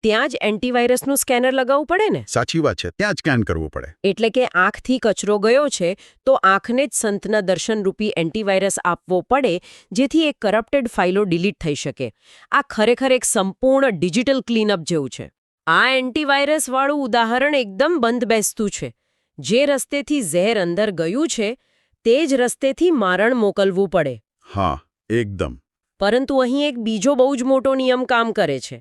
ત્યાં જ એન્ટીવાયરસનું સ્કેનર લગાવવું પડે ને? સાચી વાત છે, ત્યાં જ સ્કેન કરવું પડે. એટલે કે આંખથી કચરો ગયો છે તો આંખને જ સંતના દર્શનરૂપી એન્ટીવાયરસ આપવો પડે, જેથી એ કરપ્ટેડ ફાઇલો ડિલીટ થઈ શકે. આ ખરેખર એક સંપૂર્ણ ડિજિટલ ક્લીનઅપ જેવું છે. આ એન્ટીવાયરસવાળું ઉદાહરણ એકદમ બંધ બેસતું છે. જે રસ્તેથી ઝેર અંદર ગયું છે તે જ રસ્તેથી મારણ મોકલવું પડે. હા, એકદમ. પરંતુ અહીં એક બીજો બહુ જ મોટો નિયમ કામ કરે છે.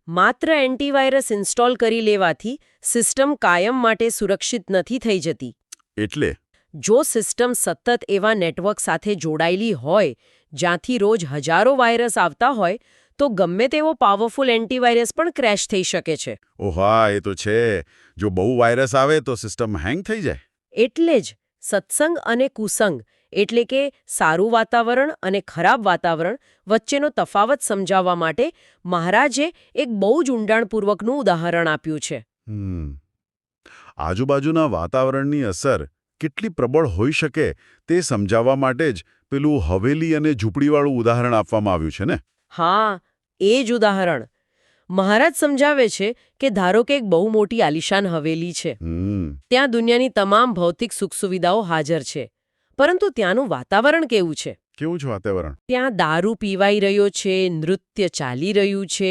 માત્ર એન્ટીવાયરસ ઇન્સ્ટોલ કરી લેવાથી સિસ્ટમ કાયમ માટે સુરક્ષિત નથી થઈ જતી. એટલે જો સિસ્ટમ સતત એવા નેટવર્ક સાથે જોડાયેલી હોય જ્યાંથી રોજ હજારો વાયરસ આવતા હોય તો ગમે તેવો પાવરફુલ એન્ટીવાયરસ પણ ક્રેશ થઈ શકે છે. ઓહા, એ તો છે. જો બહુ વાયરસ આવે તો સિસ્ટમ હેંગ થઈ જાય. એટલે જ સત્સંગ અને કુસંગ એટલે કે સારું વાતાવરણ અને ખરાબ વાતાવરણ વચ્ચેનો તફાવત સમજાવવા માટે મહારાજે એક બહુ જ ઊંડાણપૂર્વકનું ઉદાહરણ આપ્યું છે. આજુબાજુના વાતાવરણની અસર કેટલી પ્રબળ હોઈ શકે તે સમજાવવા માટે જ પેલું હવેલી અને ઝૂંપડીવાળું ઉદાહરણ આપવામાં આવ્યું છે ને? હા, એ જ ઉદાહરણ. મહારાજ સમજાવે છે કે ધારો કે એક બહુ મોટી આલિશાન હવેલી છે. ત્યાં દુનિયાની તમામ ભૌતિક સુખ-સુવિધાઓ હાજર છે, પરંતુ ત્યાંનું વાતાવરણ કેવું છે? કેવું છે વાતાવરણ? ત્યાં દારૂ પીવાઈ રહ્યો છે, નૃત્ય ચાલી રહ્યું છે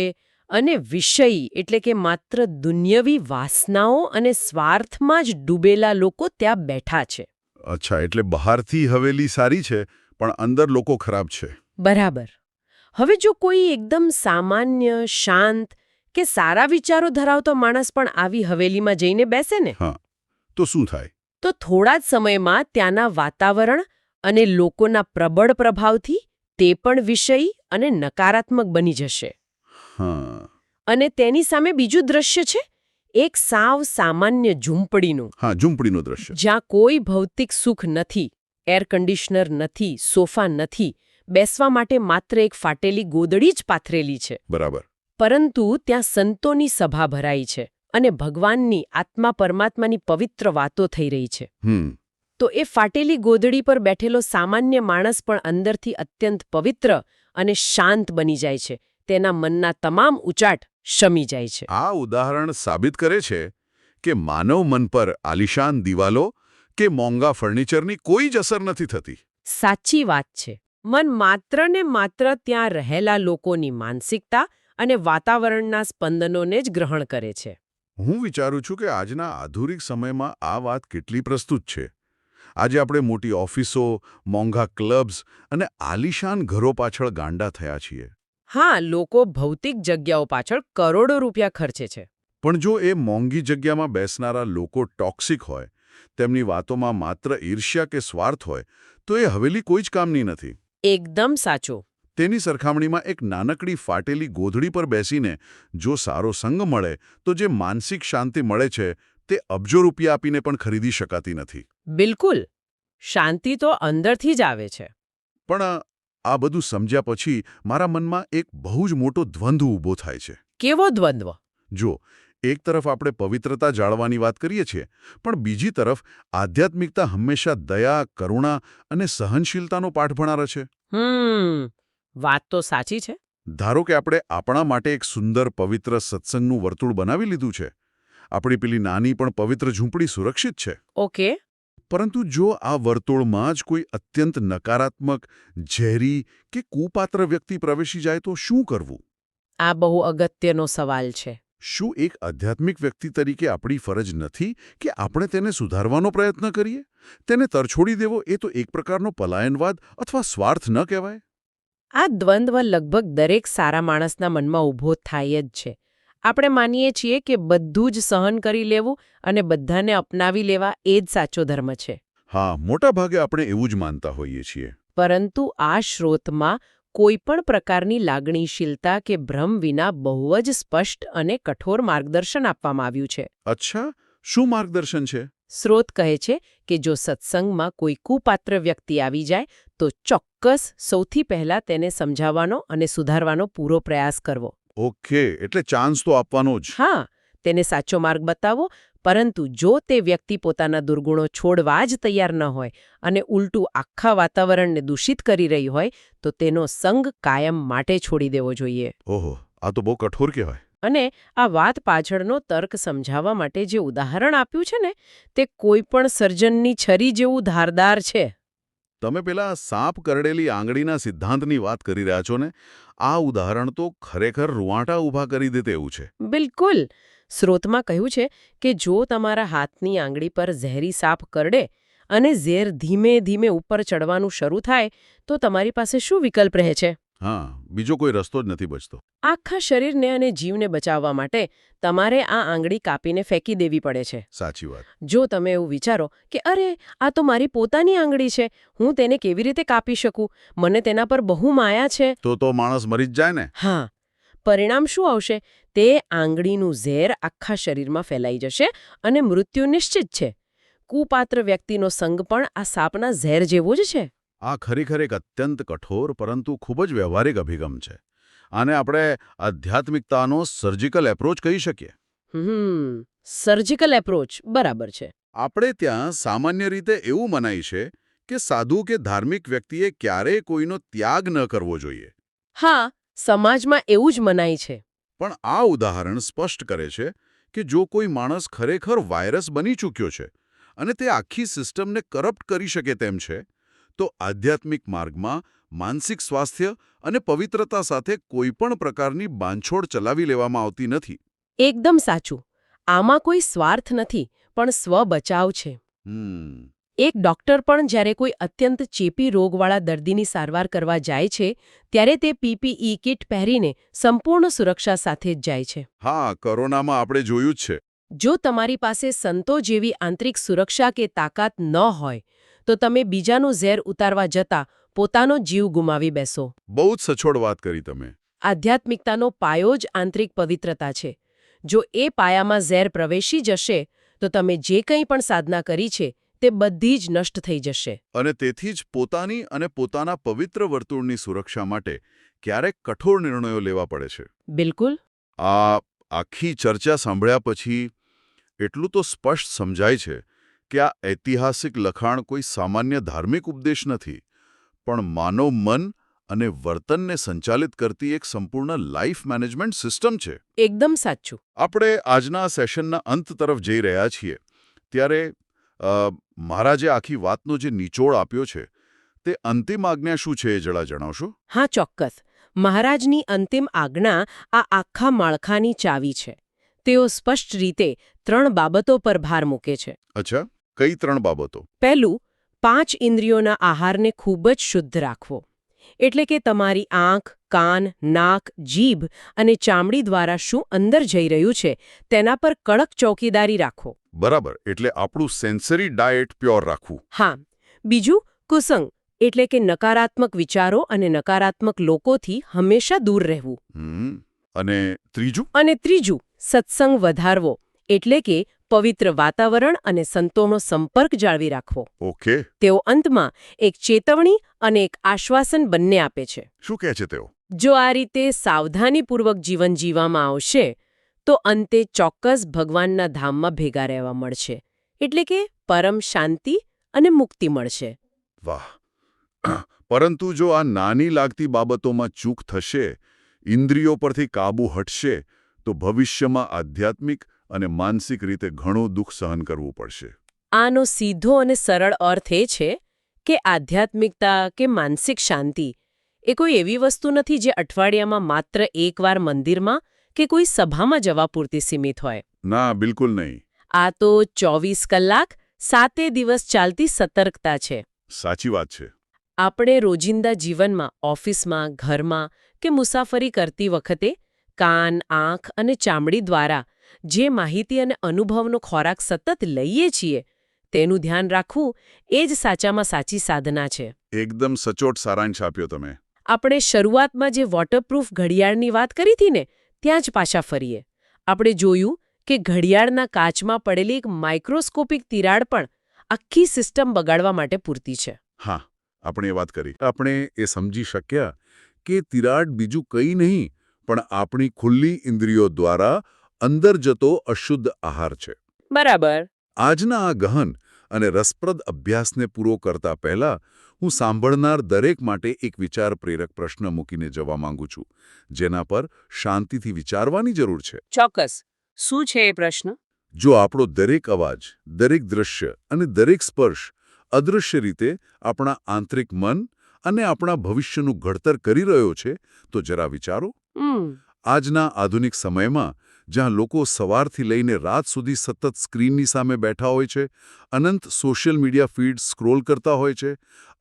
અને વિષય એટલે કે માત્ર દુન્યવી વાસનાઓ અને સ્વાર્થમાં જ ડૂબેલા લોકો ત્યાં બેઠા છે. અચ્છા, એટલે બહારથી હવેલી સારી છે પણ અંદર લોકો ખરાબ છે. બરાબર. હવે જો કોઈ એકદમ સામાન્ય, શાંત કે સારા વિચારો ધરાવતો માણસ પણ આવી હવેલીમાં જઈને બેસે ને, હા, તો શું થાય? તો થોડા જ સમયમાં ત્યાંના વાતાવરણ અને લોકોના પ્રબળ પ્રભાવથી તે પણ વિષય અને નકારાત્મક બની જશે. હા. અને તેની સામે બીજું દ્રશ્ય છે, એક સાવ સામાન્ય ઝૂંપડીનું. હા, ઝૂંપડીનું દ્રશ્ય. જ્યાં કોઈ ભૌતિક સુખ નથી, એર કન્ડિશનર નથી, સોફા નથી, બેસવા માટે માત્ર એક ફાટેલી ગોદડી જ પાથરેલી છે. બરાબર. પરંતુ ત્યાં સંતોની સભા ભરાઈ છે અને ભગવાનની આત્મા પરમાત્માની પવિત્ર વાતો થઈ રહી છે. તો એ ફાટેલી ગોદડી પર બેઠેલો સામાન્ય માણસ પણ અંદરથી અત્યંત પવિત્ર અને શાંત બની જાય છે. તેના મનના તમામ ઉચાટ શમી જાય છે. આ ઉદાહરણ સાબિત કરે છે કે માનવ મન પર આલિશાન દિવાલો કે મોંઘા ફર્નિચરની કોઈ જ અસર નથી થતી. સાચી વાત છે. મન માત્ર ને માત્ર ત્યાં રહેલા લોકોની માનસિકતા અને વાતાવરણના સ્પંદનોને જ ગ્રહણ કરે છે. હું વિચારું છું કે આજના આધુનિક સમયમાં આ વાત કેટલી પ્રસ્તુત છે. આજે આપણે મોટી ઓફિસો, મોંઘા ક્લબ્સ અને આલિશાન ઘરો પાછળ ગાંડા થયા છીએ. હા, લોકો ભૌતિક જગ્યાઓ પાછળ કરોડો રૂપિયા ખર્ચે છે. પણ જો એ મોંઘી જગ્યામાં બેસનારા લોકો ટોક્સિક હોય, તેમની વાતોમાં માત્ર ઈર્ષ્યા કે સ્વાર્થ હોય, તો એ હવેલી કોઈ જ કામની નથી. એકદમ સાચું. તેની સરખામણીમાં એક નાનકડી ફાટેલી ગોધડી પર બેસીને જો સારો સંગ મળે તો જે માનસિક શાંતિ મળે છે તે અબજો રૂપિયા આપીને પણ ખરીદી શકાતી નથી. બિલકુલ. શાંતિ તો અંદરથી જ આવે છે. પણ આ બધું સમજ્યા પછી મારા મનમાં એક બહુ જ મોટો દ્વંદ્વ ઊભો થાય છે. કેવો દ્વંદ્વ? જો એક તરફ આપણે પવિત્રતા જાળવાની વાત કરીએ છીએ, પણ બીજી તરફ આધ્યાત્મિકતા હંમેશા દયા, કરુણા અને સહનશીલતાનો પાઠ ભણાવે છે. વાત તો સાચી છે. ધારો કે આપણે આપણા માટે એક સુંદર પવિત્ર સત્સંગનું વર્તુળ બનાવી લીધું છે. આપણી પેલી નાની પણ પવિત્ર ઝૂંપડી સુરક્ષિત છે. ઓકે. પરંતુ જો આ વર્તુળમાં જ કોઈ અત્યંત નકારાત્મક, ઝેરી કે કુપાત્ર વ્યક્તિ પ્રવેશી જાય તો શું કરવું? આ બહુ અગત્યનો સવાલ છે. શું એક આધ્યાત્મિક વ્યક્તિ તરીકે આપણી ફરજ નથી કે આપણે તેને સુધારવાનો પ્રયત્ન કરીએ? તેને તરછોડી દેવો એ તો એક પ્રકારનો પલાયનવાદ અથવા સ્વાર્થ ન કહેવાય? આ દ્વંદ્વ લગભગ દરેક સારા માણસના મનમાં ઊભો થાય જ છે. આપણે માનીએ છીએ કે બધું જ સહન કરી લેવું અને બધાને અપનાવી લેવા એ જ સાચો ધર્મ છે. હા, મોટા ભાગે આપણે એવું જ માનતા હોઈએ છીએ. પરંતુ આ સ્ત્રોતમાં કોઈપણ પ્રકારની લાગણીશીલતા કે ભ્રમ વિના બહુ જ સ્પષ્ટ અને કઠોર માર્ગદર્શન આપવામાં આવ્યું છે. અચ્છા, શું માર્ગદર્શન છે? સ્રોત કહે છે કે જો સત્સંગમાં કોઈ કુપાત્ર વ્યક્તિ આવી જાય તો ચોક્કસ સૌથી પહેલા તેને સમજાવવાનો અને સુધારવાનો પૂરો પ્રયાસ કરવો. ઓકે, એટલે ચાન્સ તો આપવાનો જ. હા, તેને સાચો માર્ગ બતાવો, પરંતુ જો તે વ્યક્તિ પોતાના દુર્ગુણો છોડવા જ તૈયાર ન હોય અને ઉલટું આખા વાતાવરણને દૂષિત કરી રહી હોય તો તેનો સંગ કાયમ માટે છોડી દેવો જોઈએ. ઓહો, આ તો બહુ કઠોર કહેવાય. અને આ વાત પાછળનો તર્ક સમજાવવા માટે જે ઉદાહરણ આપ્યું છે ને તે કોઈપણ સર્જનની છરી જેવું ધારદાર છે. તમે પેલા સાપ કરડેલી આંગળીના સિદ્ધાંતની વાત કરી રહ્યા છો ને, આ ઉદાહરણ તો ખરેખર રૂવાંટા ઊભા કરી દે તેવું છે. બિલકુલ. સ્રોતમાં કહ્યું છે કે જો તમારા હાથની આંગળી પર ઝેરી સાપ કરડે અને ઝેર ધીમે ધીમે ઉપર ચડવાનું શરૂ થાય તો તમારી પાસે શું વિકલ્પ રહે છે? હા, બીજો કોઈ રસ્તો જ નથી બચતો. આખા શરીરને અને જીવને બચાવવા માટે તમારે આ આંગળી કાપીને ફેંકી દેવી પડે છે. સાચી વાત. જો તમે એવું વિચારો કે અરે આ તો મારી પોતાની આંગળી છે, હું તેને કેવી રીતે કાપી શકું, મને તેના પર બહુ માયા છે, તો માણસ મરી જ જાય ને. હા, પરિણામ શું આવશે? તે આંગળીનું ઝેર આખા શરીરમાં ફેલાઈ જશે અને મૃત્યુ નિશ્ચિત છે. કુપાત્ર વ્યક્તિનો સંગ પણ આ સાપના ઝેર જેવો જ છે. આ ખરેખર એક અત્યંત કઠોર પરંતુ ખૂબ જ વ્યવહારિક અભિગમ છે. આને આપણે આધ્યાત્મિકતાનો સર્જિકલ એપ્રોચ કહી શકીએ. સર્જિકલ એપ્રોચ બરાબર છે. આપણે ત્યાં સામાન્ય રીતે એવું મનાય છે કે સાધુ કે ધાર્મિક વ્યક્તિએ ક્યારેય કોઈનો ત્યાગ ન કરવો જોઈએ. હા, સમાજમાં એવું જ મનાય છે. પણ આ ઉદાહરણ સ્પષ્ટ કરે છે કે જો કોઈ માણસ ખરેખર વાયરસ બની ચૂક્યો છે અને તે આખી સિસ્ટમને કરપ્ટ કરી શકે તેમ છે, તો આધ્યાત્મિક માર્ગમાં માનસિક સ્વાસ્થ્ય અને પવિત્રતા સાથે કોઈપણ પ્રકારની બાંધછોડ ચલાવી લેવામાં આવતી નથી. એકદમ સાચું. આમાં કોઈ સ્વાર્થ નથી, પણ સ્વબચાવ છે. એક ડોક્ટર પણ જ્યારે કોઈ અત્યંત ચેપી રોગવાળા દર્દીની સારવાર કરવા જાય છે ત્યારે તે પીપીઈ કિટ પહેરીને સંપૂર્ણ સુરક્ષા સાથે જ જાય છે. હા, કોરોનામાં આપણે જોયું જ છે. જો તમારી પાસે સંતો જેવી આંતરિક સુરક્ષા કે તાકાત ન હોય તો તમે બીજાનું ઝેર ઉતારવા જતા પોતાનો જીવ ગુમાવી બેસો. બહુ જ સચોટ વાત કરી તમે. આધ્યાત્મિકતાનો પાયો જ આંતરિક પવિત્રતા છે. જો એ પાયામાં ઝેર પ્રવેશી જશે તો તમે જે કંઈ પણ સાધના કરી છે તે બધી જ નષ્ટ થઈ જશે. અને તેથી જ પોતાની અને પોતાના પવિત્ર વર્તુળની સુરક્ષા માટે ક્યારેક કઠોર નિર્ણયો લેવા પડે છે. બિલકુલ. આ આખી ચર્ચા સાંભળ્યા પછી એટલું તો સ્પષ્ટ સમજાય છે કે આ ઐતિહાસિક લખાણ કોઈ સામાન્ય ધાર્મિક ઉપદેશ નથી, પણ માનવ મન અને વર્તનને સંચાલિત કરતી એક સંપૂર્ણ લાઈફ મેનેજમેન્ટ સિસ્ટમ છે. એકદમ સાચું. આપણે આજના સેશનના અંત તરફ જઈ રહ્યા છીએ ત્યારે મારા જે આખી વાતનો જે નિચોડ આપ્યો છે તે અંતિમ આજ્ઞા શું છે એ જરા જણાવશો? હા, ચોક્કસ. મહારાજની અંતિમ આજ્ઞા આ આખા માળખાની ચાવી છે. તેઓ સ્પષ્ટ રીતે 3 બાબતો પર ભાર મૂકે છે. અચ્છા, કઈ 3 બાબતો? પહેલું, 5 ઇન્દ્રિયોના આહારને ખૂબ જ શુદ્ધ રાખવો. એટલે કે તમારી આંખ, કાન, નાક, જીભ અને ચામડી દ્વારા શું અંદર જઈ રહ્યું છે તેના પર કડક ચોકીદારી રાખો. બરાબર, એટલે આપણું સેન્સરી ડાયટ પ્યોર રાખવું. હા. બીજું, કુસંગ એટલે કે નકારાત્મક વિચારો અને નકારાત્મક લોકોથી હંમેશા દૂર રહેવું. અને ત્રીજું? અને ત્રીજું, સત્સંગ વધારવો એટલે કે પવિત્ર વાતાવરણ અને સંતોનો સંપર્ક જાળવી રાખવો. ઓકે. તેઓ અંતમાં એક ચેતવણી અને એક આશ્વાસન બંને આપે છે. શું કહે છે તેઓ? જો આ રીતે સાવધાનીપૂર્વક જીવન જીવવામાં આવશે તો અંતે ચોક્કસ ભગવાનના ધામમાં ભેગા રહેવા મળશે. એટલે કે પરમ શાંતિ અને મુક્તિ મળશે. વાહ! પરંતુ જો આ નાની લાગતી બાબતોમાં ચૂક થશે, ઇન્દ્રિયો પરથી કાબુ હટશે, તો ભવિષ્યમાં આધ્યાત્મિક અને માનસિક રીતે ઘણું દુઃખ સહન કરવું પડશે. આનો સીધો અને સરળ અર્થ એ છે કે આધ્યાત્મિકતા કે માનસિક શાંતિ એ કોઈ એવી વસ્તુ નથી જે અઠવાડિયામાં માત્ર એકવાર મંદિરમાં કે કોઈ સભામાં જવા પૂરતી સીમિત હોય. ના, બિલકુલ નહીં. આ તો 24 કલાક 7 દિવસ ચાલતી સતર્કતા છે. સાચી વાત છે. આપણે રોજિંદા જીવનમાં, ઓફિસમાં, ઘરમાં કે મુસાફરી કરતી વખતે કાન, આંખ અને ચામડી દ્વારા જે માહિતી અને અનુભવનો ખોરાક સતત લઈએ છીએ તેનું ધ્યાન રાખવું એ જ સાચામાં સાચી સાધના છે. એકદમ સચોટ સારાંશ આપ્યો તમે. આપણે શરૂઆતમાં જે વોટરપ્રૂફ ઘડિયાળની વાત કરી હતી ને ત્યાં જ પાછા ફરીએ. આપણે જોયું કે ઘડિયાળના કાચમાં પડેલી એક માઇક્રોસ્કોપિક તિરાડ પણ આખી સિસ્ટમ બગાડવા માટે પૂરતી છે. હા, આપણે એ વાત કરી. આપણે એ સમજી શક્યા કે તિરાડ બીજું કંઈ નહીં પણ આપણી ખુલ્લી ઇન્દ્રિયો દ્વારા અંદર જતો અશુદ્ધ આહાર છે. બરાબર. આજના આ ગહન અને રસપ્રદ અભ્યાસને પૂરો કરતા પહેલા હું સાંભળનાર દરેક માટે એક વિચાર પ્રેરક પ્રશ્ન મૂકીને જવા માંગુ છું, જેના પર શાંતિથી વિચારવાની જરૂર છે. ચોક્કસ. શું છે એ પ્રશ્ન? જો આપણો દરેક અવાજ, દરેક દૃશ્ય અને દરેક સ્પર્શ અદૃશ્ય રીતે આપણા આંતરિક મન અને આપણા ભવિષ્યનું ઘડતર કરી રહ્યો છે, તો જરા વિચારો. આજના આધુનિક સમયમાં જ્યાં લોકો સવારથી લઈને રાત સુધી સતત સ્ક્રીનની સામે બેઠા હોય છે, અનંત સોશિયલ મીડિયા ફીડ સ્ક્રોલ કરતા હોય છે,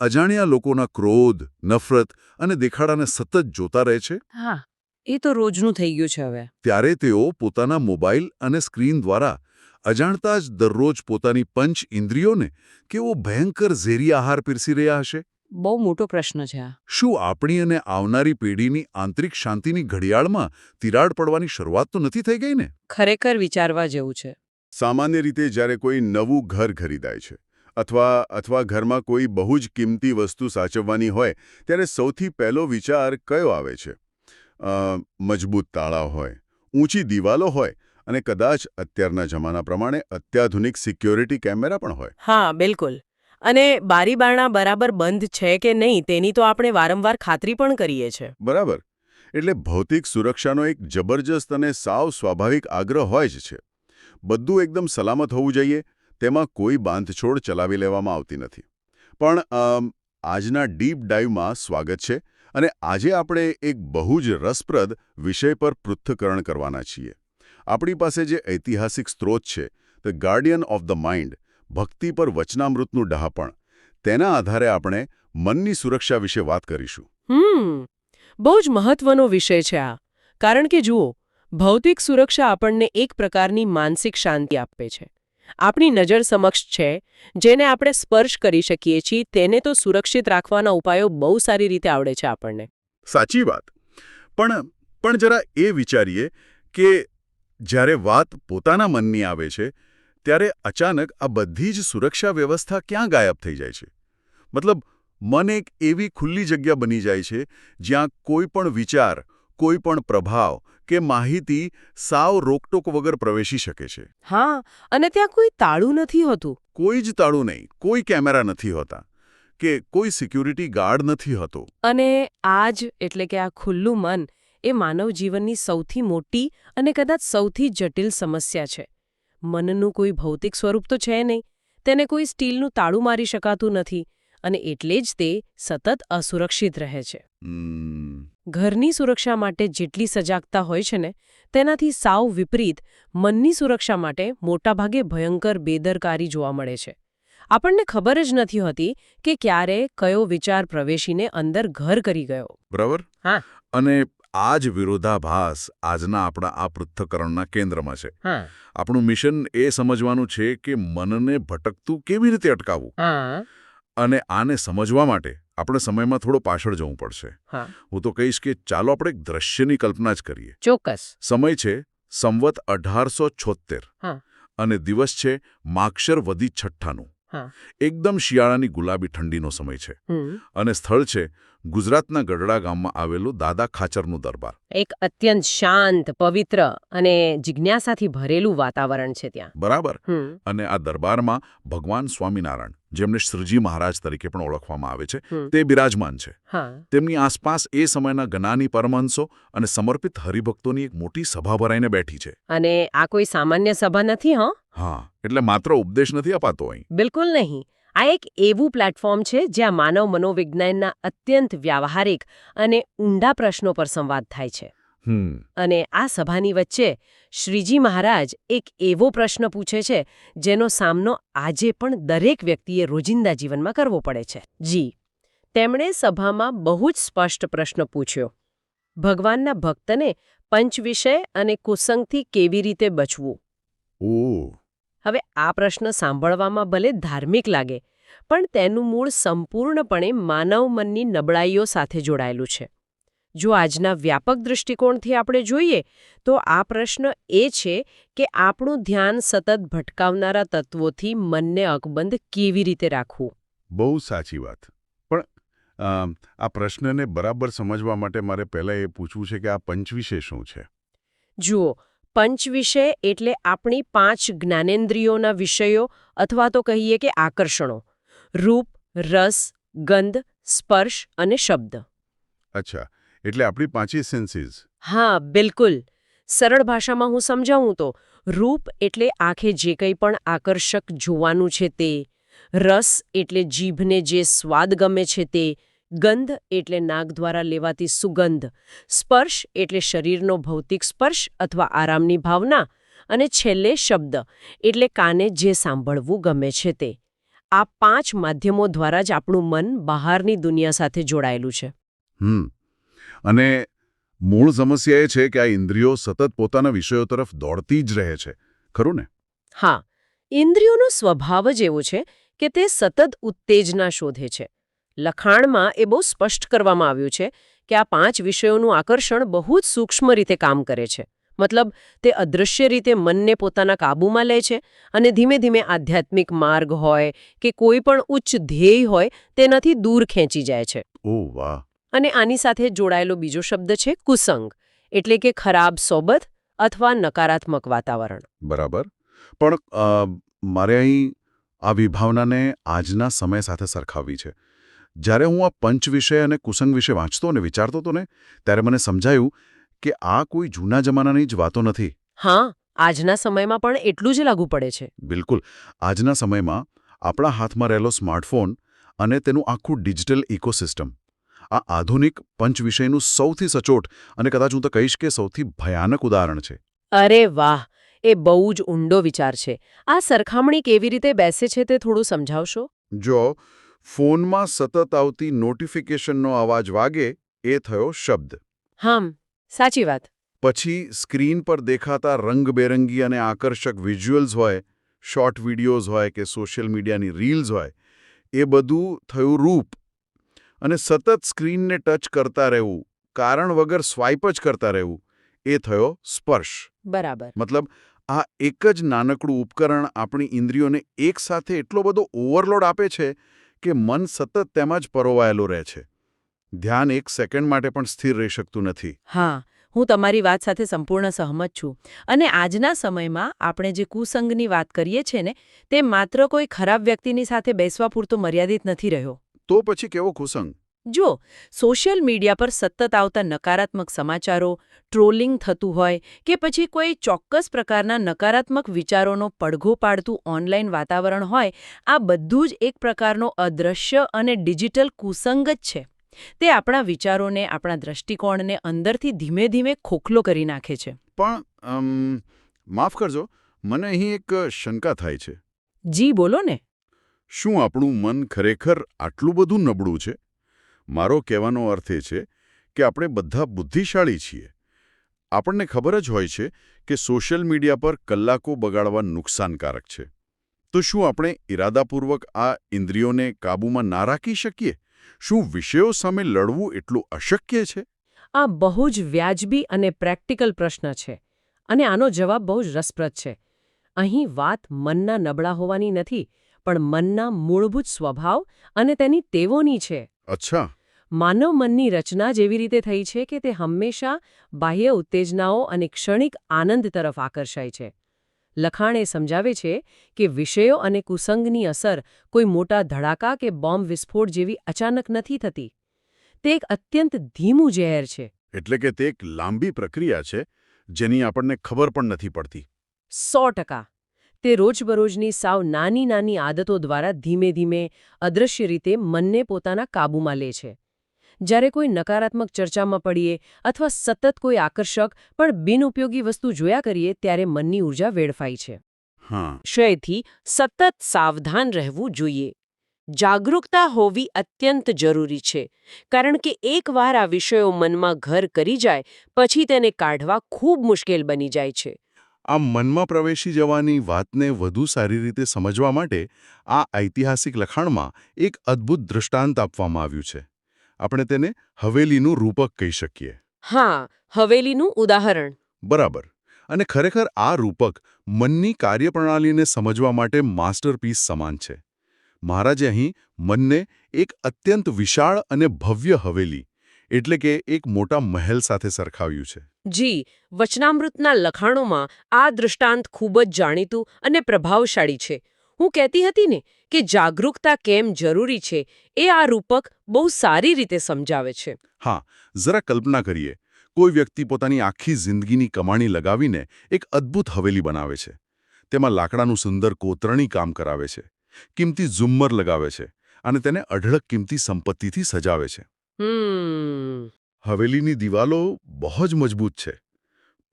અજાણ્યા લોકોના ક્રોધ, નફરત અને દેખાડાને સતત જોતા રહે છે, હા, એ તો રોજનું થઈ ગયું છે હવે. ત્યારે તેઓ પોતાના મોબાઈલ અને સ્ક્રીન દ્વારા અજાણતા જ દરરોજ પોતાની પંચ ઇન્દ્રિયોને કેવો ભયંકર ઝેરી આહાર પીરસી રહ્યા હશે. બહુ મોટો પ્રશ્ન છે આ. શું આપણી અને આવનારી પેઢીની આંતરિક શાંતિની ઘડિયાળમાં તિરાડ પડવાની શરૂઆત તો નથી થઈ ગઈ ને? ખરેખર વિચારવા જેવું છે. સામાન્ય રીતે જ્યારે કોઈ નવું ઘર ખરીદાય છે અથવા ઘરમાં કોઈ બહુ જ કિંમતી વસ્તુ સાચવવાની હોય, ત્યારે સૌથી પહેલો વિચાર કયો આવે છે? મજબૂત તાળા હોય, ઊંચી દિવાલો હોય અને કદાચ અત્યારના જમાના પ્રમાણે અત્યાધુનિક સિક્યોરિટી કેમેરા પણ હોય. હા, બિલકુલ. અને બારી-બારણા બરાબર બંધ છે કે નહીં તેની તો આપણે વારંવાર ખાતરી પણ કરીએ છીએ. બરાબર. એટલે ભૌતિક સુરક્ષાનો એક જબરજસ્ત અને સાવ સ્વાભાવિક આગ્રહ હોય જ છે. બધું એકદમ સલામત હોવું જોઈએ, તેમાં કોઈ બાંધછોડ ચલાવી લેવામાં આવતી નથી. પણ આજના ડીપ ડાઇવમાં સ્વાગત છે અને આજે આપણે એક બહુ જ રસપ્રદ વિષય પર પૃથ્થકરણ કરવાના છીએ. આપણી પાસે જે ઐતિહાસિક સ્ત્રોત છે, the Guardian of the mind, ભક્તિ પર વચનામૃતનું ડહાપણ, તેના આધારે આપણે મનની સુરક્ષા વિશે વાત કરીશું. બહુ જ મહત્વનો વિષય છે આ. કારણ કે જુઓ, ભૌતિક સુરક્ષા આપણને એક પ્રકારની માનસિક શાંતિ આપે છે. આપણી નજર સમક્ષ છે, જેને આપણે સ્પર્શ કરી શકીએ છીએ, તેને તો સુરક્ષિત રાખવાના ઉપાયો બહુ સારી રીતે આવડે છે આપણને. સાચી વાત. પણ જરા એ વિચારીએ કે જ્યારે વાત પોતાના મનની આવે છે, ત્યારે અચાનક આ બધી જ સુરક્ષા વ્યવસ્થા ક્યાં ગાયબ થઈ જાય છે? મતલબ, મન એક એવી ખુલ્લી જગ્યા બની જાય છે જ્યાં કોઈ પણ વિચાર, કોઈ પણ પ્રભાવ કે માહિતી સાવ રોકટોક વગર પ્રવેશી શકે છે. હા, અને ત્યાં કોઈ તાળું નથી હોતું. કોઈ જ તાળું નહીં, કોઈ કેમેરા નથી હોતા કે કોઈ સિક્યુરિટી ગાર્ડ નથી હોતો. અને આ જ એટલે કે આ ખુલ્લું મન એ માનવ જીવનની સૌથી મોટી અને કદાચ સૌથી જટિલ સમસ્યા છે. મનનું કોઈ ભૌતિક સ્વરૂપ તો છે નહીં, તેને કોઈ સ્ટીલનું તાળું મારી શકાતું નથી અને એટલે જ તે સતત અસુરક્ષિત રહે છે. ઘરની સુરક્ષા માટે જેટલી સજાગતા હોય છે ને, તેનાથી સાવ વિપરીત મનની સુરક્ષા માટે મોટાભાગે ભયંકર બેદરકારી જોવા મળે છે. આપણને ખબર જ નથી હોતી કે ક્યારે કયો વિચાર પ્રવેશીને અંદર ઘર કરી ગયો. બરાબર. હા. અને આ જ વિરોધાભાસ આજના આપણા આ પૃથ્થકરણના કેન્દ્રમાં છે. આપણું મિશન એ સમજવાનું છે કે મનને ભટકતું કેવી રીતે અટકાવવું. અને આને સમજવા માટે આપણે સમયમાં થોડો પાછળ જવું પડશે. હું તો કહીશ કે ચાલો આપણે એક દ્રશ્યની કલ્પના જ કરીએ. ચોક્કસ. સમય છે સંવત 1876 અને દિવસ છે માગશર વદી છઠ્ઠાનું. એકદમ શિયાળાની ગુલાબી ઠંડીનો સમય છે અને સ્થળ છે ગુજરાતના ગઢડા ગામમાં આવેલું દાદા ખાચરનું દરબાર. એક અત્યંત શાંત, પવિત્ર અને જિજ્ઞાસાથી ભરેલું વાતાવરણ છે ત્યાં. બરાબર. અને આ દરબારમાં ભગવાન સ્વામિનારાયણ, જેમને શ્રીજી મહારાજ તરીકે પણ ઓળખવામાં આવે છે, તે બિરાજમાન છે. તેમની આસપાસ એ સમયના જ્ઞાની પરમહંસો અને સમર્પિત હરિભક્તોની એક મોટી સભા ભરાઈને બેઠી છે. અને આ કોઈ સામાન્ય સભા નથી. હા, એટલે માત્ર ઉપદેશ નથી અપાતો અહીં. બિલકુલ નહીં. આ એક એવું પ્લેટફોર્મ છે જ્યાં માનવ મનોવિજ્ઞાનના અત્યંત વ્યાવહારિક અને ઊંડા પ્રશ્નો પર સંવાદ થાય છે. અને આ સભાની વચ્ચે શ્રીજી મહારાજ એક એવો પ્રશ્ન પૂછે છે જેનો સામનો આજે પણ દરેક વ્યક્તિએ રોજિંદા જીવનમાં કરવો પડે છે. તેમણે સભામાં બહુ જ સ્પષ્ટ પ્રશ્ન પૂછ્યો. ભગવાનના ભક્તને પંચ વિષય અને કુસંગથી કેવી રીતે બચવું? હવે આ પ્રશ્ન સાંભળવામાં ભલે ધાર્મિક લાગે, પણ તેનું મૂળ સંપૂર્ણપણે માનવ મનની નબળાઈઓ સાથે જોડાયેલું છે. જો આજના વ્યાપક દૃષ્ટિકોણથી આપણે જોઈએ તો આ પ્રશ્ન એ છે કે આપણું ધ્યાન સતત ભટકાવનારા તત્વોથી મનને અકબંધ કેવી રીતે રાખવું. બહુ સાચી વાત. પણ આ પ્રશ્નને બરાબર સમજવા માટે મારે પહેલાં એ પૂછવું છે કે આ પંચવિષય શું છે? જુઓ, પંચવિષય એટલે આપણી 5 જ્ઞાનેન્દ્રિયોના વિષયો અથવા તો કહીએ કે આકર્ષણો: રૂપ, રસ, ગંધ, સ્પર્શ અને શબ્દ. અચ્છા, એટલે આપણી પાંચેય સેન્સીસ. હા, બિલકુલ. સરળ ભાષામાં હું સમજાવું તો રૂપ એટલે આંખે જે કંઈ પણ આકર્ષક જોવાનું છે તે, રસ એટલે જીભને જે સ્વાદ ગમે છે તે, ગંધ એટલે નાક દ્વારા લેવાતી સુગંધ, સ્પર્શ એટલે શરીરનો ભૌતિક સ્પર્શ અથવા આરામની ભાવના, અને છેલ્લે શબ્દ એટલે કાને જે સાંભળવું ગમે છે તે. આ 5 માધ્યમો દ્વારા જ આપણું મન બહારની દુનિયા સાથે જોડાયેલું છે. અને મૂળ સમસ્યા એ છે કે આ ઇન્દ્રિયો સતત પોતાના વિષયો તરફ દોડતી જ રહે છે, ખરું ને? હા, ઇન્દ્રિયોનો સ્વભાવ જ એવો છે કે તે સતત ઉત્તેજના શોધે છે. લખાણમાં એ બહુ સ્પષ્ટ કરવામાં આવ્યું છે કે આ 5 વિષયોનું આકર્ષણ બહુ જ સૂક્ષ્મ રીતે કામ કરે છે. મતલબ, તે અદૃશ્ય રીતે મનને પોતાના કાબૂમાં લે છે અને ધીમે ધીમે આધ્યાત્મિક માર્ગ હોય કે કોઈ પણ ઉચ્ચ ધ્યેય હોય તેનાથી દૂર ખેંચી જાય છે. ઓહ વાહ! અને આની સાથે જોડાયેલો બીજો શબ્દ છે કુસંગ, એટલે કે ખરાબ સોબત અથવા નકારાત્મક વાતાવરણ. બરાબર. પણ મારે અહીં આ વિભાવનાને આજના સમય સાથે સરખાવવી છે. જ્યારે હું આ પંચ વિષય અને કુસંગ વિશે વાંચતો અને વિચારતો હતો ને, ત્યારે મને સમજાયું કે આ કોઈ જૂના જમાનાની જ વાતો નથી. હા, આજના સમયમાં પણ એટલું જ લાગુ પડે છે. બિલકુલ. આજના સમયમાં આપણા હાથમાં રહેલો સ્માર્ટફોન અને તેનું આખું ડિજિટલ ઇકોસિસ્ટમ આ આધુનિક પંચ વિષયનું સૌથી સચોટ અને કદાચ હું તો કહીશ કે સૌથી ભયાનક ઉદાહરણ છે. અરે વાહ! એ બહુ જ ઊંડો વિચાર છે. આ સરખામણી કેવી રીતે બેસે છે તે થોડું સમજાવશો? જો ફોનમાં સતત આવતી નોટિફિકેશનનો અવાજ વાગે, એ થયો શબ્દ. હામ, સાચી વાત. પછી સ્ક્રીન પર દેખાતા રંગબેરંગી અને આકર્ષક વિઝ્યુઅલ્સ હોય, શોર્ટ વિડીયોઝ હોય કે સોશિયલ મીડિયાની રીલ્સ હોય, એ બધું થયું રૂપ. અને સતત સ્ક્રીનને ટચ કરતા રહેવું, કારણ વગર સ્વાઇપ જ કરતા રહેવું, એ થયો સ્પર્શ. બરાબર. મતલબ, આ એક જ નાનકડું ઉપકરણ આપણી ઇન્દ્રિયોને એકસાથે એટલો બધો ઓવરલોડ આપે છે કે મન સતત તેમાં જ પરોવાયેલું રહે છે. ધ્યાન એક સેકન્ડ માટે પણ સ્થિર રહી શકતું નથી. હા, હું તમારી વાત સાથે સંપૂર્ણ સહમત છું. અને આજના સમયમાં આપણે જે કુસંગની વાત કરીએ છીએ ને, તે માત્ર કોઈ ખરાબ વ્યક્તિની સાથે બેસવા પૂરતો મર્યાદિત નથી રહ્યો. તો પછી કેવો કુસંગ? જો સોશિયલ મીડિયા પર સતત આવતા નકારાત્મક સમાચારો, ટ્રોલિંગ થતું હોય કે પછી કોઈ ચોક્કસ પ્રકારના નકારાત્મક વિચારોનો પડઘો પાડતું ઓનલાઈન વાતાવરણ હોય, આ બધું જ એક પ્રકારનો અદૃશ્ય અને ડિજિટલ કુસંગ જ છે. તે આપણા વિચારોને, આપણા દૃષ્ટિકોણને અંદરથી ધીમે ધીમે ખોખલો કરી નાખે છે. પણ માફ કરજો, મને અહીં એક શંકા થાય છે. જી બોલો ને. શું આપણું મન ખરેખર આટલું બધું નબળું છે? મારો કહેવાનો અર્થ એ છે કે આપણે બધા બુદ્ધિશાળી છીએ. આપણને ખબર જ હોય છે કે સોશિયલ મીડિયા પર કલાકો બગાડવા નુકસાનકારક છે. તો શું આપણે ઇરાદાપૂર્વક આ ઇન્દ્રિયોને કાબૂમાં ના રાખી શકીએ? શું વિષયો સામે લડવું એટલું અશક્ય છે? આ બહુ જ વ્યાજબી અને પ્રેક્ટિકલ પ્રશ્ન છે. અને આનો જવાબ બહુ જ રસપ્રદ છે. અહીં વાત મનના નબળા હોવાની નથી, પણ મનના મૂળભૂત સ્વભાવ અને તેની ટેવોની છે. અચ્છા. માનવ મનની રચના જ એવી રીતે થઈ છે કે તે હંમેશા બાહ્ય ઉત્તેજનાઓ અને ક્ષણિક આનંદ તરફ આકર્ષાય છે. લખાણ એ સમજાવે છે કે વિષયો અને કુસંગની અસર કોઈ મોટા ધડાકા કે બોમ્બ વિસ્ફોટ જેવી અચાનક નથી થતી. તે એક અત્યંત ધીમું ઝેર છે. એટલે કે તે એક લાંબી પ્રક્રિયા છે જેની આપણને ખબર પણ નથી પડતી. 100%. તે રોજબરોજની સાવ નાની નાની આદતો દ્વારા ધીમે ધીમે અદૃશ્ય રીતે મનને પોતાના કાબૂમાં લે છે. જ્યારે કોઈ નકારાત્મક ચર્ચામાં પડીએ અથવા સતત કોઈ આકર્ષક પણ બિનઉપયોગી વસ્તુ જોયા કરીએ ત્યારે મનની ઊર્જા વેડફાય છે. હા. ક્ષયથી સતત સાવધાન રહેવું જોઈએ. જાગૃતતા હોવી અત્યંત જરૂરી છે, કારણ કે એકવાર આ વિષયો મનમાં ઘર કરી જાય પછી તેને કાઢવા ખૂબ મુશ્કેલ બની જાય છે. આ મનમાં પ્રવેશી જવાની વાતને વધુ સારી રીતે સમજવા માટે આ ઐતિહાસિક લખાણમાં એક અદ્ભુત દૃષ્ટાંત આપવામાં આવ્યું છે. આપણે તેને હવેલીનું રૂપક કહી શકીએ. હા, હવેલીનું ઉદાહરણ. બરાબર. અને ખરેખર આ રૂપક મનની કાર્યપ્રણાલીને સમજવા માટે માસ્ટરપીસ સમાન છે. મહારાજે અહીં મનને એક અત્યંત વિશાળ અને ભવ્ય હવેલી એટલે કે એક મોટા મહેલ સાથે સરખાવ્યું છે. જી, વચનામૃતના લખાણોમાં આ દૃષ્ટાંત ખૂબ જ જાણીતું અને પ્રભાવશાળી છે. હું કહેતી હતી ને કે જાગૃતતા કેમ જરૂરી છે એ આ રૂપક બહુ સારી રીતે સમજાવે છે. હા, જરા કલ્પના કરીએ. કોઈ વ્યક્તિ પોતાની આખી જિંદગીની કમાણી લગાવીને એક અદ્ભુત હવેલી બનાવે છે. તેમાં લાકડાનું સુંદર કોતરણી કામ કરાવે છે, કિંમતી ઝુમ્મર લગાવે છે અને તેને અઢળક કિંમતી સંપત્તિથી સજાવે છે. હવેલીની દિવાલો બહુ જ મજબૂત છે,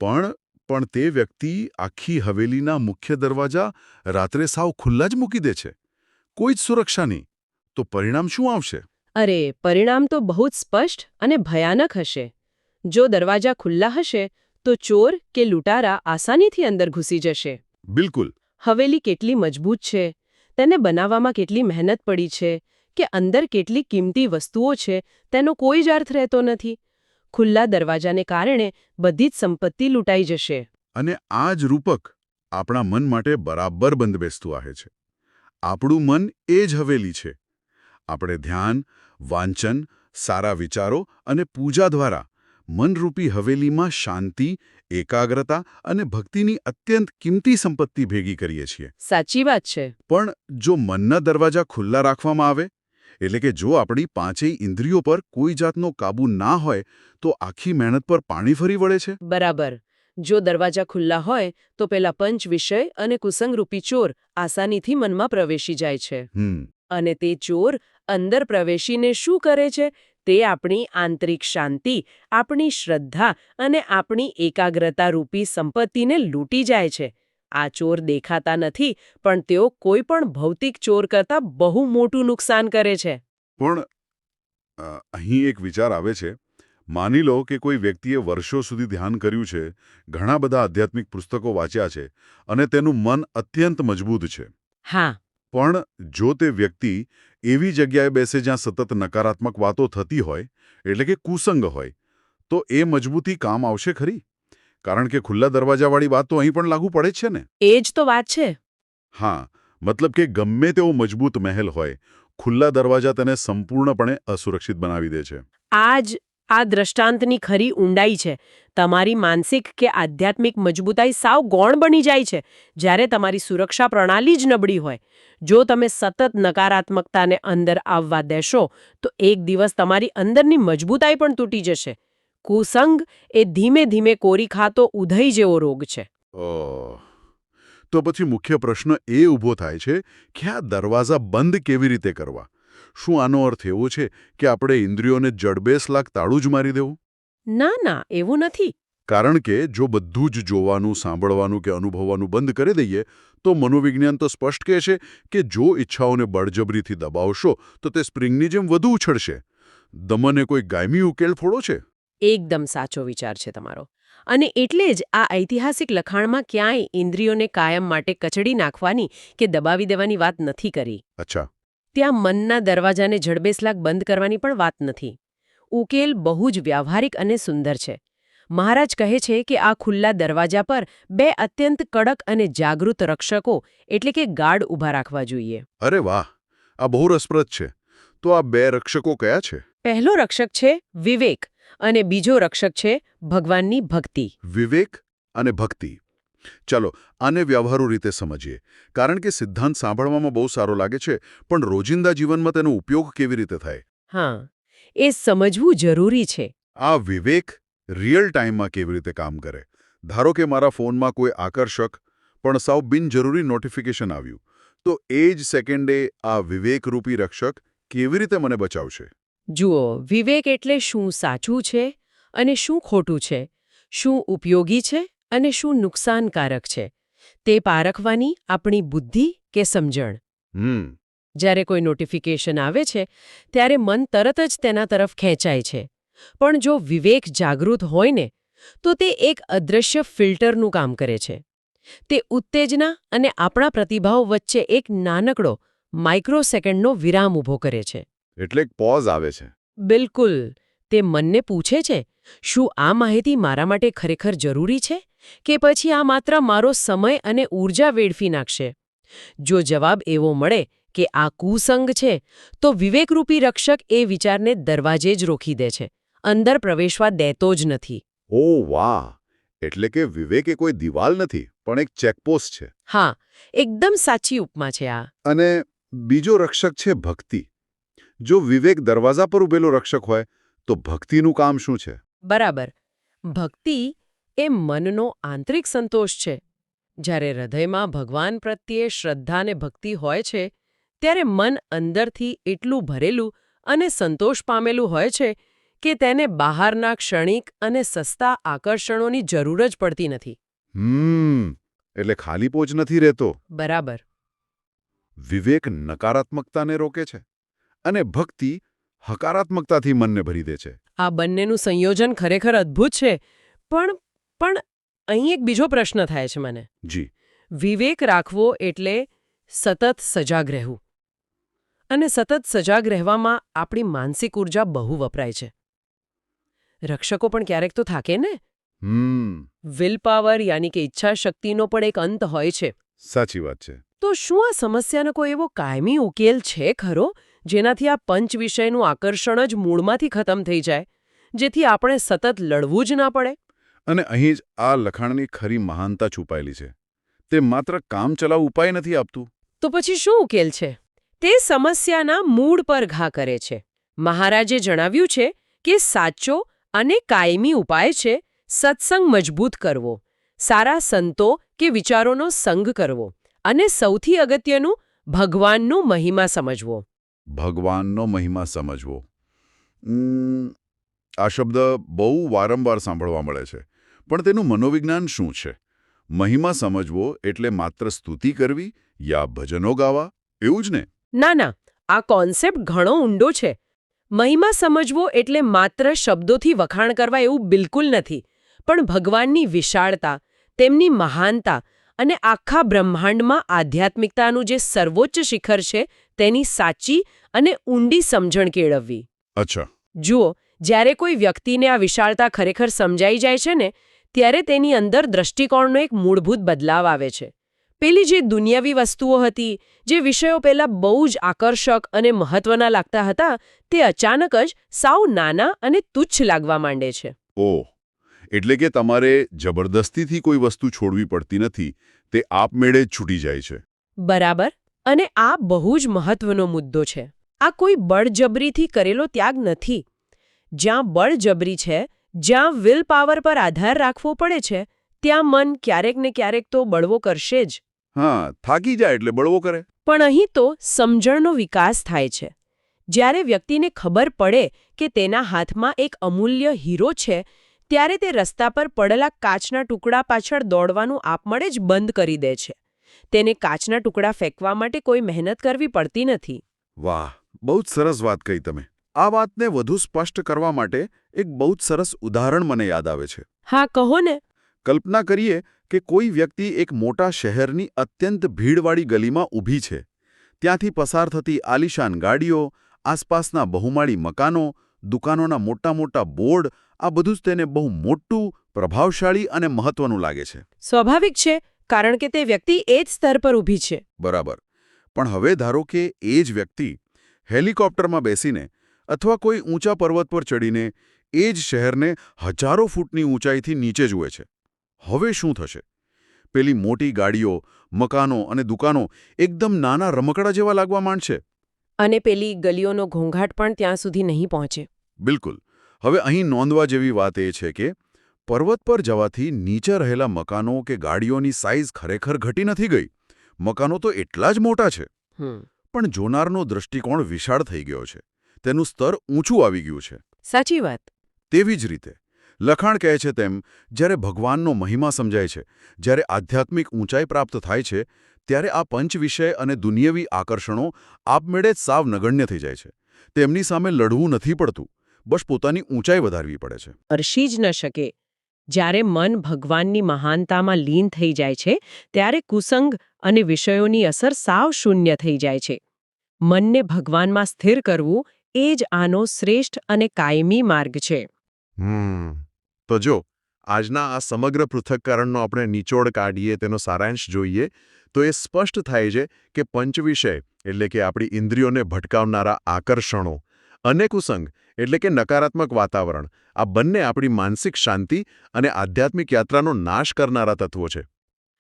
પણ તે વ્યક્તિ આખી હવેલીના મુખ્ય દરવાજા રાત્રે સાવ ખુલ્લા જ મૂકી દે છે. કોઈ જ સુરક્ષા નહીં. તો પરિણામ શું આવશે? અરે, પરિણામ તો બહુ જ સ્પષ્ટ અને ભયાનક હશે. જો દરવાજા ખુલ્લા હશે તો ચોર કે લૂંટારા આસાનીથી અંદર ઘૂસી જશે. બિલકુલ. હવેલી કેટલી મજબૂત છે, તેને બનાવવામાં કેટલી મહેનત પડી છે, કે અંદર કેટલી કિંમતી વસ્તુઓ છે તેનો કોઈ જ અર્થ રહેતો નથી. ખુલ્લા દરવાજાને કારણે બધી જ સંપત્તિ લૂંટાઈ જશે. અને આ જ રૂપક આપણા મન માટે બરાબર બંધબેસતું આવે છે. આપણું મન એ જ હવેલી છે. આપણે ધ્યાન, વાંચન, સારા વિચારો અને પૂજા દ્વારા મનરૂપી હવેલીમાં શાંતિ, એકાગ્રતા અને ભક્તિની અત્યંત કિંમતી સંપત્તિ ભેગી કરીએ છીએ. સાચી વાત છે. પણ જો મનના દરવાજા ખુલ્લા રાખવામાં આવે, એટલે કે જો આપણી પાંચેય ઇન્દ્રિયો પર કોઈ જાતનો કાબૂ ના હોય, તો આખી મહેનત પર પાણી ફરી વળે છે. બરાબર. જો દરવાજા ખુલ્લા હોય તો પેલા પંચ વિષય અને કુસંગરૂપી ચોર આસાનીથી મનમાં પ્રવેશી જાય છે. અને તે ચોર અંદર પ્રવેશીને શું કરે છે? તે આપણી આંતરિક શાંતિ, આપણી શ્રદ્ધા અને આપણી એકાગ્રતા રૂપી સંપત્તિને લૂંટી જાય છે. આ ચોર દેખાતા નથી, પણ તેઓ કોઈ પણ ભૌતિક ચોર કરતાં બહુ મોટું નુકસાન કરે છે. પણ અહીં એક વિચાર આવે છે. માની લો કે કોઈ વ્યક્તિએ વર્ષો સુધી ધ્યાન કર્યું છે, ઘણા બધા આધ્યાત્મિક પુસ્તકો વાંચ્યા છે અને તેનું મન અત્યંત મજબૂત છે. હા. પણ જો તે વ્યક્તિ એવી જગ્યાએ બેસે જ્યાં સતત નકારાત્મક વાતો થતી હોય, એટલે કે કુસંગ હોય, તો એ મજબૂતી કામ આવશે ખરી? કારણ કે ખુલ્લા દરવાજાવાળી વાત તો અહીં પણ લાગુ પડે જ છે ને. એ જ તો વાત છે. હા, મતલબ કે ગમે તેવો મજબૂત મહેલ હોય, ખુલ્લા દરવાજા તેને સંપૂર્ણપણે અસુરક્ષિત બનાવી દે છે. આ દ્રષ્ટાંતની ખરી ઊંડાઈ છે. તમારી માનસિક કે આધ્યાત્મિક મજબૂતાઈ સાવ ગૌણ બની જાય છે જ્યારે તમારી સુરક્ષા પ્રણાલી જ નબળી હોય. જો તમે સતત નકારાત્મકતાને અંદર આવવા દેશો તો એક દિવસ તમારી અંદરની મજબૂતાઈ પણ તૂટી જશે. કુસંગ એ ધીમે ધીમે કોરી ખાતો ઉધઈ જેવો રોગ છે. તો પછી મુખ્ય પ્રશ્ન એ ઊભો થાય છે કે આ દરવાજા બંધ કેવી રીતે કરવા? શું આનો અર્થ એવો છે કે આપણે ઇન્દ્રિયોને જડબેસલાક તાળું જ મારી દેવું? ના, એવું નથી. કારણ કે જો બધું જ જોવાનું, સાંભળવાનું કે અનુભવવાનું બંધ કરી દઈએ, તો મનોવિજ્ઞાન તો સ્પષ્ટ કહે છે કે જો ઈચ્છાઓને બળજબરીથી દબાવશો તો તે સ્પ્રિંગની જેમ વધુ ઉછળશે. દમને કોઈ ગાયમી ઉકેલ થોડો છે. એકદમ સાચો વિચાર છે તમારો. અને એટલે જ આ ઐતિહાસિક લખાણમાં ક્યાંય ઇન્દ્રિયોને કાયમ માટે કચડી નાખવાની કે દબાવી દેવાની વાત નથી કરી. અચ્છા. ત્યાં મનના દરવાજાને જડબેસલાક બંધ કરવાની પણ વાત નથી. ઉકેલ બહુ જ વ્યવહારિક અને સુંદર છે. મહારાજ કહે છે કે આ ખુલ્લા દરવાજા પર બે અત્યંત કડક અને જાગૃત રક્ષકો એટલે કે ગાર્ડ ઊભા રાખવા જોઈએ. અરે વાહ, આ બહુ રસપ્રદ છે. તો આ બે રક્ષકો કયા છે? પહેલો રક્ષક છે વિવેક અને બીજો રક્ષક છે ભગવાનની ભક્તિ. વિવેક અને ભક્તિ. ચાલો આને વ્યવહારુ રીતે સમજીએ. કારણ કે સિદ્ધાંત સાંભળવામાં બહુ સારો લાગે છે, પણ રોજિંદા જીવનમાં તેનો ઉપયોગ કેવી રીતે થાય? હા, એ સમજવું જરૂરી છે. આ વિવેક રિયલ ટાઈમમાં કેવી રીતે કામ કરે? ધારો કે મારા ફોનમાં કોઈ આકર્ષક પણ સાવ બિનજરૂરી નોટિફિકેશન આવ્યું, તો એ જ સેકન્ડે આ વિવેકરૂપી રક્ષક કેવી રીતે મને બચાવશે? જુઓ, વિવેક એટલે શું સાચું છે અને શું ખોટું છે, શું ઉપયોગી છે અને શું નુકસાનકારક છે, તે પારખવાની આપણી બુદ્ધિ કે સમજણ. જ્યારે કોઈ નોટિફિકેશન આવે છે ત્યારે મન તરત જ તેના તરફ ખેંચાય છે. પણ જો વિવેક જાગૃત હોય ને, તો તે એક અદૃશ્ય ફિલ્ટરનું કામ કરે છે. તે ઉત્તેજના અને આપણા પ્રતિભાવ વચ્ચે એક નાનકડો માઇક્રોસેકન્ડનો વિરામ ઊભો કરે છે. એટલે એક પોઝ આવે છે. બિલકુલ. તે મનને પૂછે છે, શું આ માહિતી મારા માટે ખરેખર જરૂરી છે કે પછી આ માત્ર મારો સમય અને ઊર્જા વેડફી નાખશે? જો જવાબ એવો મળે કે આ કુસંગ છે, તો વિવેકરૂપી રક્ષક એ વિચારને દરવાજે જ રોકી દે છે, અંદર પ્રવેશવા દેતો જ નથી. ઓ વાહ! એટલે કે વિવેક એ કોઈ દિવાલ નથી, પણ એક ચેકપોસ્ટ છે. હા, એકદમ સાચી ઉપમા છે આ. અને બીજો રક્ષક છે ભક્તિ. જો વિવેક દરવાજા પર ઉભેલો રક્ષક હોય તો ભક્તિનું કામ શું છે? બરાબર. ભક્તિ એ મનનો આંતરિક સંતોષ છે. જ્યારે હૃદયમાં ભગવાન પ્રત્યે શ્રદ્ધા અને ભક્તિ હોય છે, ત્યારે મન અંદરથી એટલું ભરેલું અને સંતોષ પામેલું હોય છે કે તેને બહારના ક્ષણિક અને સસ્તા આકર્ષણોની જરૂર જ પડતી નથી. એટલે ખાલી પોચ નથી રહેતો. બરાબર. વિવેક નકારાત્મકતાને રોકે છે અને ભક્તિ હકારાત્મકતાથી મનને ભરી દે છે. આ બંનેનું સંયોજન ખરેખર અદ્ભુત છે. પણ અહીં એક બીજો પ્રશ્ન થાય છે મને. જી. વિવેક રાખવો એટલે સતત સજાગ રહેવું. અને સતત સજાગ રહેવામાં આપણી માનસિક ઊર્જા બહુ વપરાય છે. રક્ષકો પણ ક્યારેક તો થાકે ને? વિલ પાવર યાની કે ઈચ્છા શક્તિનો પણ એક અંત હોય છે. સાચી વાત છે. તો શું આ સમસ્યાનો કોઈ એવો કાયમી ઉકેલ છે ખરો, જેનાથી આ પંચ વિષયનું આકર્ષણ જ મૂળમાંથી ખતમ થઈ જાય, જેથી આપણે સતત લડવું જ ના પડે? અને અહીં જ આ લખાણની ખરી મહાનતા છુપાયેલી છે. તે માત્ર કામચલાઉ ઉપાય નથી આપતું. તો પછી શું ઉકેલ છે? તે સમસ્યાના મૂળ પર ઘા કરે છે. મહારાજે જણાવ્યું છે કે સાચો અને કાયમી ઉપાય છે સત્સંગ મજબૂત કરવો, સારા સંતો કે વિચારોનો સંગ કરવો અને સૌથી અગત્યનું ભગવાનનું મહિમા સમજવો. ભગવાનનો મહિમા સમજવો. આ શબ્દ બહુ વારંવાર સાંભળવા મળે છે, પણ તેનું મનોવિજ્ઞાન શું છે? મહિમા સમજવો એટલે માત્ર સ્તુતિ કરવી યા ભજનો ગાવા, એવું જ ને? ના, આ કોન્સેપ્ટ ઘણો ઊંડો છે. મહિમા સમજવો એટલે માત્ર શબ્દોથી વખાણ કરવા એવું બિલકુલ નથી, પણ ભગવાનની વિશાળતા, તેમની મહાનતા અને આખા બ્રહ્માંડમાં આધ્યાત્મિકતાનું જે સર્વોચ્ચ શિખર છે તેની સાચી અને ઊંડી સમજણ કેળવવી. અચ્છા. જુઓ, જ્યારે કોઈ વ્યક્તિને આ વિશાળતા ખરેખર સમજાઈ જાય છે ને, ત્યારે તેની અંદર દ્રષ્ટિકોણનો એક મૂળભૂત બદલાવ આવે છે. પેલી જે દુનિયાવી વસ્તુઓ હતી, જે વિષયો પહેલાં બહુ જ આકર્ષક અને મહત્વના લાગતા હતા, તે અચાનક જ સાવ નાના અને તુચ્છ લાગવા માંડે છે. ઓહ, એટલે કે તમારે જબરદસ્તીથી કોઈ વસ્તુ છોડવી પડતી નથી, તે આપમેળે જ છૂટી જાય છે. બરાબર. અને આ બહુ જ મહત્વનો મુદ્દો છે. આ કોઈ બળજબરીથી કરેલો ત્યાગ નથી. જ્યાં બળજબરી છે, જ્યાં વિલ પાવર પર આધાર રાખવો પડે છે, ત્યાં મન ક્યારેક ને ક્યારેક તો બળવો કરશે જ. હા, થાકી જાય એટલે બળવો કરે. પણ અહીં તો સમજણનો વિકાસ થાય છે. જ્યારે વ્યક્તિને ખબર પડે કે તેના હાથમાં એક અમૂલ્ય હીરો છે, ત્યારે તે રસ્તા પર પડેલા કાચના ટુકડા પાછળ દોડવાનું આપમેળે જ બંધ કરી દે છે. તેને કાચના ટુકડા ફેંકવા માટે કોઈ મહેનત કરવી પડતી નથી. વાહ, બહુ જ સરસ વાત કહી તમે. આ વાતને વધુ સ્પષ્ટ કરવા માટે એક બહુ જ સરસ ઉદાહરણ મને યાદ આવે છે. હા, કહો ને. કલ્પના કરીએ કે કોઈ વ્યક્તિ એક મોટા શહેરની અત્યંત ભીડવાળી ગલીમાં ઊભી છે. ત્યાંથી પસાર થતી આલિશાન ગાડીઓ, આસપાસના બહુમાળી મકાનો, દુકાનોના મોટા મોટા બોર્ડ, આ બધું જ તેને બહુ મોટું, પ્રભાવશાળી અને મહત્વનું લાગે છે. સ્વાભાવિક છે, કારણ કે તે વ્યક્તિ એ જ સ્તર પર ઊભી છે. બરાબર. પણ હવે ધારો કે એ જ વ્યક્તિ હેલિકોપ્ટરમાં બેસીને અથવા કોઈ ઊંચા પર્વત પર ચડીને એ જ શહેરને હજારો ફૂટની ઊંચાઈથી નીચે જુએ છે. હવે શું થશે? પેલી મોટી ગાડીઓ, મકાનો અને દુકાનો એકદમ નાના રમકડા જેવા લાગવા માંડશે. અને પેલી ગલીઓનો ઘોંઘાટ પણ ત્યાં સુધી નહીં પહોંચે. બિલકુલ. હવે અહીં નોંધવા જેવી વાત એ છે કે પર્વત પર જવાથી નીચે રહેલા મકાનો કે ગાડીઓની સાઇઝ ખરેખર ઘટી નથી ગઈ. મકાનો તો એટલા જ મોટા છે. પણ જોનારનો દૃષ્ટિકોણ વિશાળ થઈ ગયો છે. તેનું સ્તર ઊંચું આવી ગયું છે. સાચી વાત. તેવી જ રીતે લખાણ કહે છે તેમ જ્યારે ભગવાનનો મહિમા સમજાય છે, જ્યારે આધ્યાત્મિક ઊંચાઈ પ્રાપ્ત થાય છે, ત્યારે આ પંચ વિષય અને દુનિયાવી આકર્ષણો આપમેળે જ સાવ નગણ્ય થઈ જાય છે. તેમની સામે લડવું નથી પડતું, બસ પોતાની ઊંચાઈ વધારવી પડે છે. અરસી જ ન શકે. જ્યારે મન ભગવાનની મહાનતામાં લીન થઈ જાય છે ત્યારે કુસંગ અને વિષયોની અસર સાવ શૂન્ય થઈ જાય છે. મનને ભગવાનમાં સ્થિર કરવું એ જ આનો શ્રેષ્ઠ અને કાયમી માર્ગ છે. તો જો આજના આ સમગ્ર પૃથક્કરણનો આપણે નિચોડ કાઢીએ, તેનો સારાંશ જોઈએ, તો એ સ્પષ્ટ થાય છે કે પંચવિષય એટલે કે આપણી ઇન્દ્રિયોને ભટકાવનારા આકર્ષણો અને કુસંગ એટલે કે નકારાત્મક વાતાવરણ, આ બંને આપણી માનસિક શાંતિ અને આધ્યાત્મિક યાત્રાનો નાશ કરનારા તત્વો છે.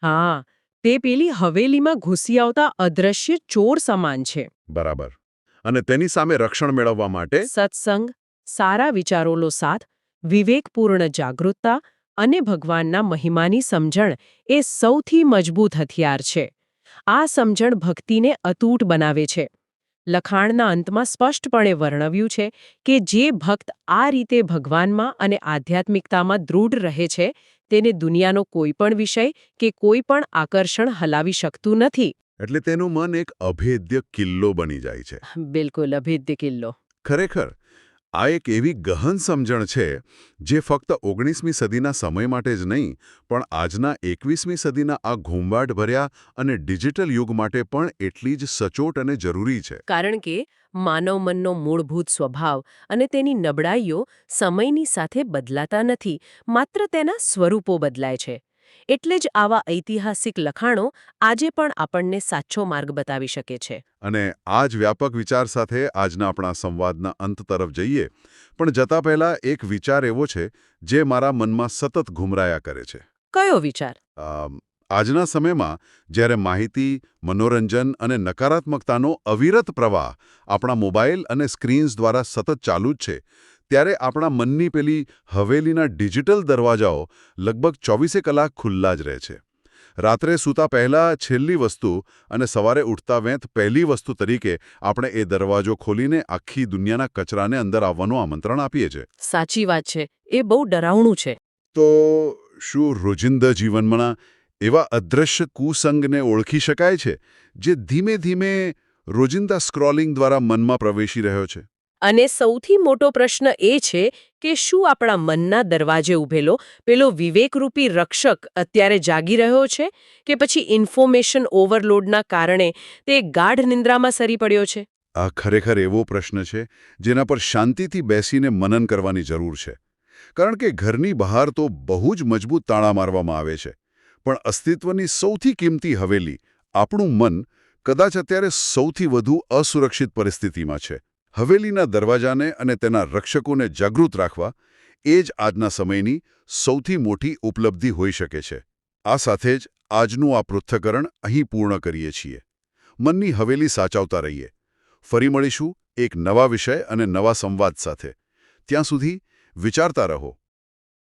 હા, તે પેલી હવેલીમાં ઘૂસી આવતા અદ્રશ્ય ચોર સમાન છે. બરાબર. અને તેની સામે રક્ષણ મેળવવા માટે સત્સંગ, સારા વિચારોનો સાથ, વિવેકપૂર્ણ જાગૃતતા અને ભગવાનના મહિમાની સમજણ એ સૌથી મજબૂત હથિયાર છે. આ સમજણ ભક્તિને અતૂટ બનાવે છે. લખાણના અંતમાં સ્પષ્ટપણે વર્ણવ્યું છે કે જે ભક્ત આ રીતે ભગવાનમાં અને આધ્યાત્મિકતામાં દૃઢ રહે છે તેને દુનિયાનો કોઈ પણ વિષય કે કોઈ પણ આકર્ષણ હલાવી શકતું નથી. એટલે તેનું મન એક અભેદ્ય કિલ્લો બની જાય છે. બિલકુલ અભેદ્ય કિલ્લો. ખરેખર આ એક એવી ગહન સમજણ છે જે ફક્ત 19મી સદીના સમય માટે જ નહીં, પણ આજના 21મી સદીના આ ઘોંઘાટભર્યા અને ડિજિટલ યુગ માટે પણ એટલી જ સચોટ અને જરૂરી છે. કારણ કે માનવ મનનો મૂળભૂત સ્વભાવ અને તેની નબળાઈઓ સમયની સાથે બદલાતા નથી, માત્ર તેના સ્વરૂપો બદલાય છે. એટલે જ આવા ઐતિહાસિક લખાણો આજે પણ આપણને સાચો માર્ગ બતાવી શકે છે. અને આ જ વ્યાપક વિચાર સાથે આજના આપણા સંવાદના અંત તરફ જઈએ, પણ જતા પહેલા એક વિચાર એવો છે જે મારા મનમાં સતત ઘુમરાયા કરે છે. કયો વિચાર? આજના સમયમાં જ્યારે માહિતી, મનોરંજન અને નકારાત્મકતાનો અવિરત પ્રવાહ આપણા મોબાઈલ અને સ્ક્રીન્સ દ્વારા સતત ચાલુ જ છે, ત્યારે આપણા મનની પેલી હવેલીના ડિજિટલ દરવાજાઓ લગભગ 24 કલાક ખુલ્લા જ રહે છે. રાત્રે સૂતા પહેલા છેલ્લી વસ્તુ અને સવારે ઉઠતા વેંત પહેલી વસ્તુ તરીકે આપણે એ દરવાજો ખોલીને આખી દુનિયાના કચરાને અંદર આવવાનું આમંત્રણ આપીએ છીએ. સાચી વાત છે. એ બહુ ડરાવણું છે. તો શું રોજિંદા જીવનમાં એવા અદૃશ્ય કુસંગને ઓળખી શકાય છે જે ધીમે ધીમે રોજિંદા સ્ક્રોલિંગ દ્વારા મનમાં પ્રવેશી રહ્યો છે? અને સૌથી મોટો પ્રશ્ન એ છે કે શું આપણા મનના દરવાજે ઊભેલો પેલો વિવેકરૂપી રક્ષક અત્યારે જાગી રહ્યો છે કે પછી ઇન્ફોર્મેશન ઓવરલોડના કારણે તે ગાઢ નિંદ્રામાં સરી પડ્યો છે? આ ખરેખર એવો પ્રશ્ન છે જેના પર શાંતિથી બેસીને મનન કરવાની જરૂર છે. કારણ કે ઘરની બહાર તો બહુ જ મજબૂત તાળા મારવામાં આવે છે, પણ અસ્તિત્વની સૌથી કિંમતી હવેલી, આપણું મન, કદાચ અત્યારે સૌથી વધુ અસુરક્ષિત પરિસ્થિતિમાં છે. હવેલીના દરવાજાને અને તેના રક્ષકોને જાગૃત રાખવા એ જ આજના સમયની સૌથી મોટી ઉપલબ્ધિ હોઈ શકે છે. આ સાથે જ આજનું આ પૃથ્થકરણ અહીં પૂર્ણ કરીએ છીએ. મનની હવેલી સાચવતા રહીએ. ફરી મળીશું એક નવા વિષય અને નવા સંવાદ સાથે. ત્યાં સુધી વિચારતા રહો.